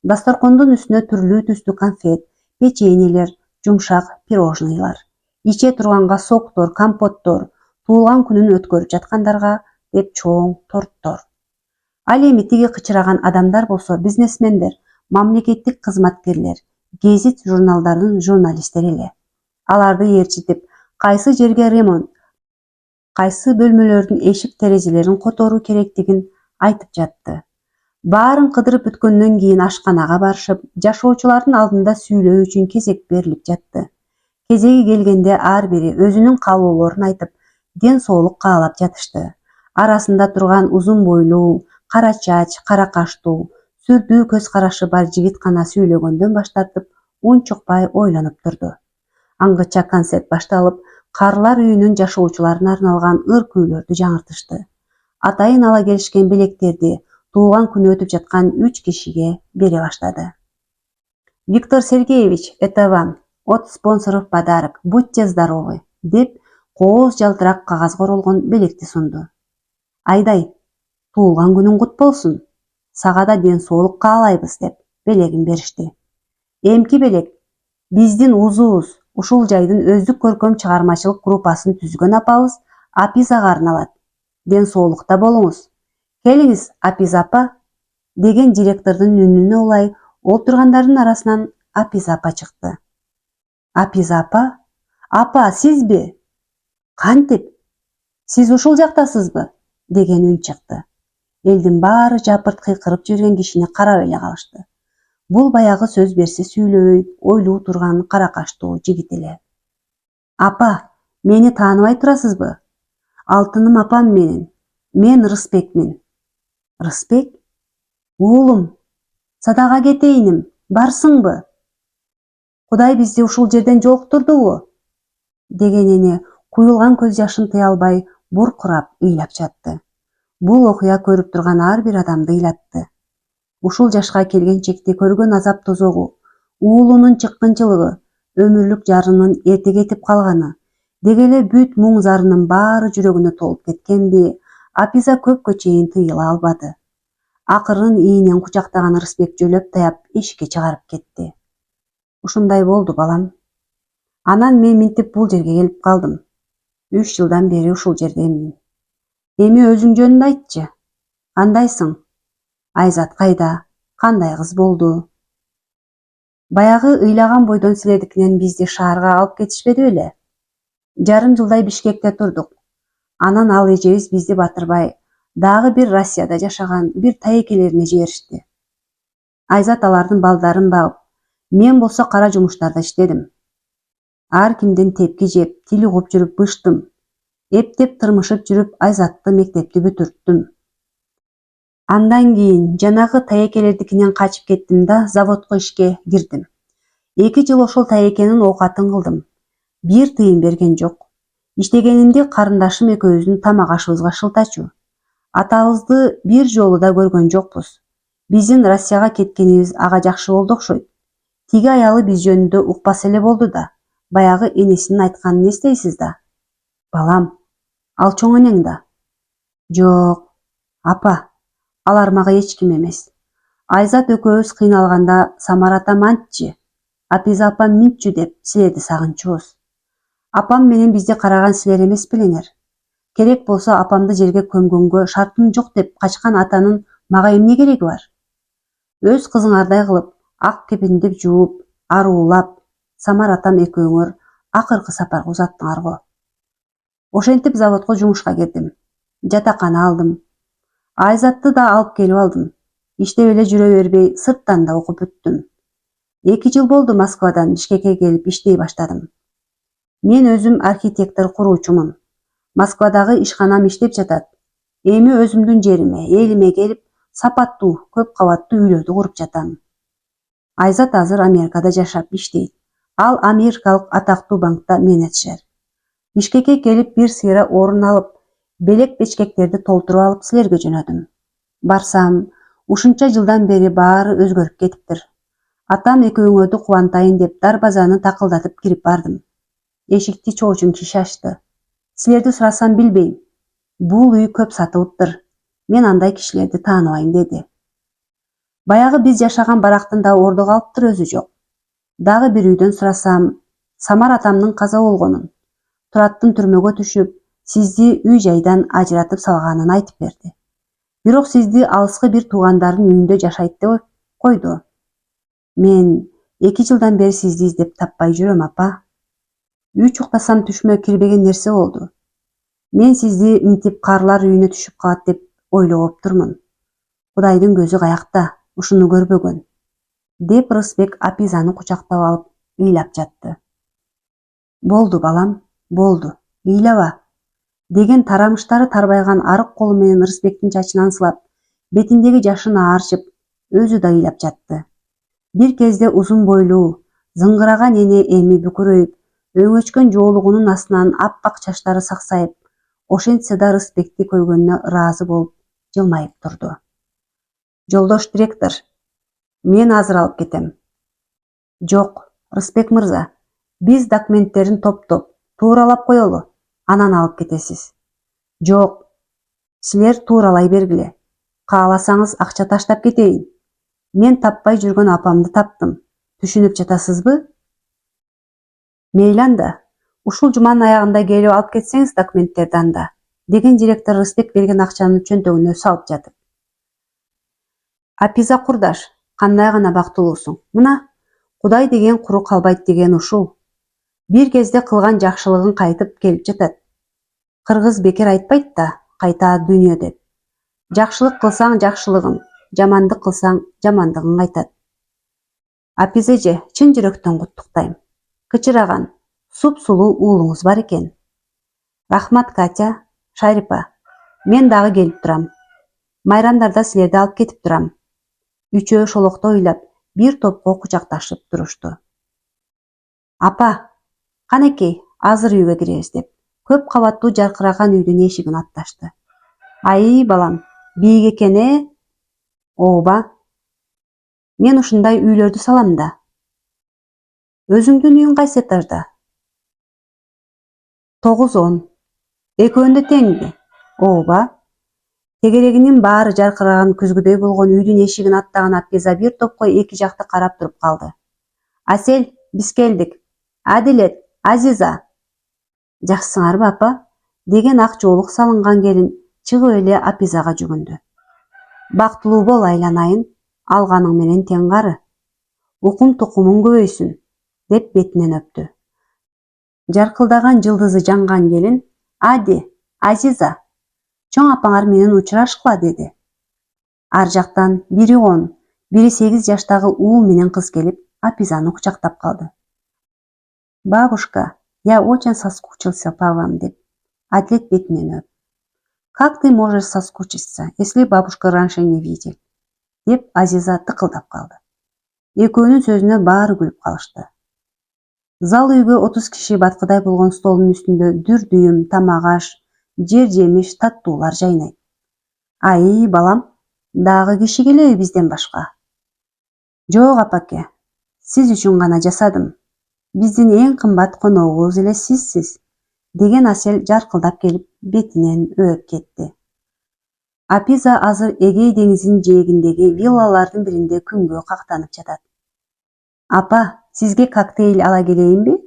Дасторкондун үстүнө түрлүү түстүү конфет, печеньелер, жумшак пирожныйлар, иче турганга соктор, компоттор, туулган күнүн өткөрүп жаткандарга деп чоң торттор. Ал эми тиги кычыраган адамдар болсо бизнесмендер, мамлекеттик кызматкерлер, гезит журналдардын журналисттери эле. Аларды ээрчитип, кайсы жерге ремонт, кайсы бөлмөлөрдүн эшик терезелерин которуу керектигин айтып жатты. Баарын кыдырып бүткөндөн кийин ашканага барышып, жашоочулардын алдында сүйлөө үчүн кезек берилип жатты. Кезеги келгенде ар бири өзүнүн каалоолорун айтып, ден соолук каалап жатышты. Арасында турган узун бойлуу, кара чач, кара каштуу, сүрдүү көз карашы бар жигит гана сүйлөгөндөн баш тартып, унчукпай ойлонуп турду. Аңгыча концерт башталып, карылар үйүнүн жашоочуларына арналган ыр күүлөрдү жаңыртышты. Атайын ала келишкен белектерди туулган күнү өтүп жаткан 3 кишиге бере баштады. Виктор Сергеевич, это вам. От спонсоров подарок. Будьте здоровы, деп кооз жалтырак кагазга оролгон белекти сунду. Айдай, туулган күнүң кут болсун. Сага да ден соолук каалайбыз деп белегин беришти. Эмки белек биздин узубуз ушул жайдын өздүк көркөм чыгармачылык группасын түзгөн апабыз Апизага арналат. Ден соолукта болуңуз. Келиңиз, Апиз апа, деген директордун үнүнө улай олтургандардын арасынан Апиз апа чыкты. Апиз апа? Апа, сизби? Кантип? Сиз ушул жактасызбы? Деген үн чыкты. Элдин баары жапырт кыйкырып жүргөн кишини карап эле калышты. Бул баягы сөз берсе сүйлөбөй, ойлуу турган кара каштуу жигит эле. Апа, мени тааныбай турасызбы? Алтыным апам менен. Мен Рысбекмин. Рысбек? Уулум, садага кетейиним, барсыңбы? Кудай бизди ушул жерден жолуктурдубу? Деген эне куюлган көз жашын тыя албай буркурап ыйлап жатты. Бул окуя көрүп турган ар бир адамды ыйлатты. Ушул жашка келгенчекти көргөн азап тозогу, уулунун чыккынчылыгы, өмүрлүк жарынын эрте кетип калганы, деги эле бүт муң зарынын баары жүрөгүнө толуп кеткенби, Апиза көпкө чейин тыйыла албады. Акырын ийинен кучактаган Рысбек жөлөп таяп эшикке чыгарып кетти. Ушундай болду, балам. Анан мен минтип бул жерге келип калдым. 3 жылдан бери ушул жердемин. Эми өзүң жөнүндө айтчы. Кандайсың? Айзат кайда? Кандай кыз болду? Баягы ыйлаган бойдон силердикинен бизди шаарга алып кетишпеди беле? Жарым жылдай Бишкекте турдук. Анан ал эжебиз бизди батырбай, дагы бир Россияда жашаган бир таекелерине жиберишти. Айзат алардын балдарын багып, мен болсо кара жумуштарда иштедим. Ар кимден тепки жеп, тили угуп жүрүп быштым. Эптеп тырмышып жүрүп Айзатты мектепти бүтүрттүм. Андан кийин жанагы таекелердикинен качып кеттим да заводко ишке кирдим. 2 жыл ошол таекенин оокатын кылдым. Бир тыйын берген жок. Иштегенимди карындашым экөөбүздүн тамак ашыбызга шылтачу. Атабызды бир жолу да көргөн жокпуз. Биздин Россияга кеткенибиз ага жакшы болду окшойт. Тиги аялы биз жөнүндө укпаса эле болду да, баягы энесинин айтканын эстейсиз да. Балам, ал чоң энең да. Жок, апа, алар мага эч ким эмес. Айзат экөөбүз кыйналганда Самара атам антчы, Апиз апам минтчү деп силерди сагынчубуз. Апам менен бизди караган силер эмес белеңер. Керек болсо апамды жерге көмгөнгө шартым жок деп качкан атанын мага эмне кереги бар? Өз кызыңардай кылып, ак кепендеп жууп, аруулап, Самара атам экөөңөр акыркы сапарга узаттыңар го. Ошентип заводко жумушка кирдим. Жатакана алдым. Айзатты да алып келип алдым. Иштеп эле жүрө бербей, сырттан да окуп бүттүм. 2 жыл болду Москвадан Бишкекке келип иштей баштадым. Мен өзүм архитектор куруучумун. Москвадагы ишканам иштеп жатат. Эми өзүмдүн жериме, элиме келип, сапаттуу, көп кабаттуу үйлөрдү куруп жатам. Айзат азыр Америкада жашап иштейт. Ал америкалык атактуу банкта менеджер. Бишкекке келип бир сыйра орун алып, белек бечкектерди толтуруп алып силерге жөнөдүм. Барсам, ушунча жылдан бери баары өзгөрүп кетиптир. Атам экөөңөрдү кубантайын деп дарбазаны такылдатып кирип бардым. Эшикти чоочун киши ачты. Силерди сурасам билбейм. Бул үй көп сатылыптыр. Мен андай кишилерди тааныбайм деди. Баягы биз жашаган барактын да орду калыптыр өзү жок. Дагы бир үйдөн сурасам, Самар атамдын каза болгонун, Тураттын түрмөгө түшүп, сизди үй жайдан ажыратып салганын айтып берди. Бирок сизди алыскы бир туугандардын үйүндө жашайт деп койду. Мен 2 жылдан бери сизди издеп таппай жүрөм, апа. Үй чуктасам түшүмө кирбеген нерсе болду. Мен сизди минтип каарылар үйүнө түшүп калат деп ойлоптурмун. Кудайдын көзү каякта, ушуну көрбөгөн, деп Рысбек Апизаны кучактап алып ыйлап жатты. Болду балам, болду, ыйлаба, деген тарамыштары тарбайган арык колу менен Рысбектин чачынан сылап, бетиндеги жашын аарчып, өзү да ыйлап жатты. Бир кезде узун бойлуу, зыңгыраган эне эми бүкүрөйүп, өңөчкөн жоолугунун астынан аппак чачтары саксайып, ошентсе да Рысбекти көргөнүнө ыраазы болуп, жылмайып турду. Жолдош директор, мен азыр алып кетем. Жок, Рысбек мырза, биз документтерин топтоп, тууралап коелу, анан алып кетесиз. Жок, силер тууралай бергиле. Кааласаңыз акча таштап кетейин. Мен таппай жүргөн апамды таптым. Түшүнүп жатасызбы? Мейли анда. Ушул жуманын аягында келип алып кетсеңиз документтерди анда, деген директор Рысбек берген акчаны чөнтөгүнө салып жатып. Апиза курдаш, кандай гана бактылуусуң. Мына, Кудай деген куру калбайт деген ушул. Бир кезде кылган жакшылыгың кайтып келип жатат. Кыргыз бекер айтпайт да, кайта дүйнө деп. Жакшылык кылсаң жакшылыгың, жамандык кылсаң жамандыгың кайтат. Апиза эже, чын жүрөктөн куттуктайм. Кычыраган, суп-сулуу уулуңуз бар экен. Рахмат, Катя, Шарипа. Мен дагы келип турам. Майрамдарда силерди алып кетип турам. Үчөө шолокто ыйлап, бир топко кучакташып турушту. Апа, канекей, азыр үйгө киребиз деп, көп кабаттуу жаркыраган үйдүн эшигин атташты. Ай, балам, бийик экен, Ооба. Мен ушундай үйлөрдү салам да. Өзүңдүн үйүң кайсы этажда? 9-10. Экөөндө теңби? Ооба. Тегерегинин баары жаркыраган күзгүдөй болгон үйдүн эшигин аттаган Апиза бир топко эки жакты карап туруп калды. Асель, биз келдик. Адилет, Азиза. Жакшысыңарбы, апа? Деген ак жоолук салынган келин чыгып эле Апизага жүгүндү. Бактылуу бол, айланайын, алганың менен тең кары. Укум тукумуң көбөйсүн, деп бетинен өптү. Жаркылдаган жылдызы жанган келин, Ади, Азиза, чоң апаңар менен учурашкыла, деди. Ар жактан бири 10, бири 8 жаштагы уул менен кыз келип, Апизаны кучактап калды. Бабушка, я очень соскучился по вам, деп Адлет бетинен өп. Как ты можешь соскучиться, если бабушка раньше не видел? Деп Азиза тыкылдап калды. Экөөнүн сөзүнө баары күлүп калышты. Зал үйгө 30 киши баткыдай болгон столдун үстүндө дүр дүйүм, тамак аш, жер жемиш, таттуулар жайнайт. Ай, балам, дагы киши келеби бизден башка? Жок, апаке, сиз үчүн гана жасадым. Биздин эң кымбат коногубуз эле сизсиз, деген Асель жаркылдап келип, бетинен өөп кетти. Апиза азыр Эгей деңизинин жээгиндеги виллалардын биринде күнгө кактанып жатат. Апа, сизге коктейль ала келейинби?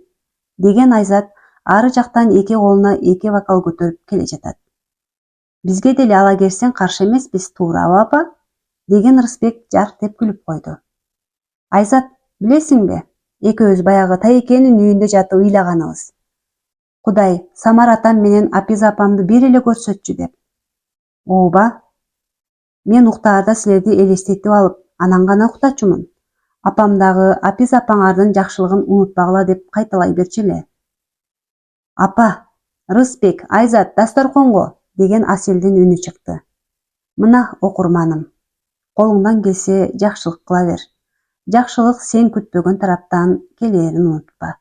Деген Айзат ары жактан эки колуна эки бокал көтөрүп келе жатат. Бизге деле ала келсең каршы эмеспиз, туурабы, апа? Деген Рысбек жарк деп күлүп койду. Айзат, билесиңби, экөөбүз баягы Тайекенин үйүндө жатып ыйлаганыбыз. Кудай, Самар атам менен Апиза апамды бир эле көрсөтчү деп. Ооба. Мен уктаарда силерди элестетип алып, анан гана уктачумун. Апам дагы Апиза апаңардын жакшылыгын унутпагыла деп кайталай берчү эле. Апа, Рысбек, Айзат, дасторконго, деген Аселдин үнү чыкты. Мына, окурманым. Колуңдан келсе жакшылык кыла бер. Жакшылык сен күтпөгөн тараптан келээрин унутпа.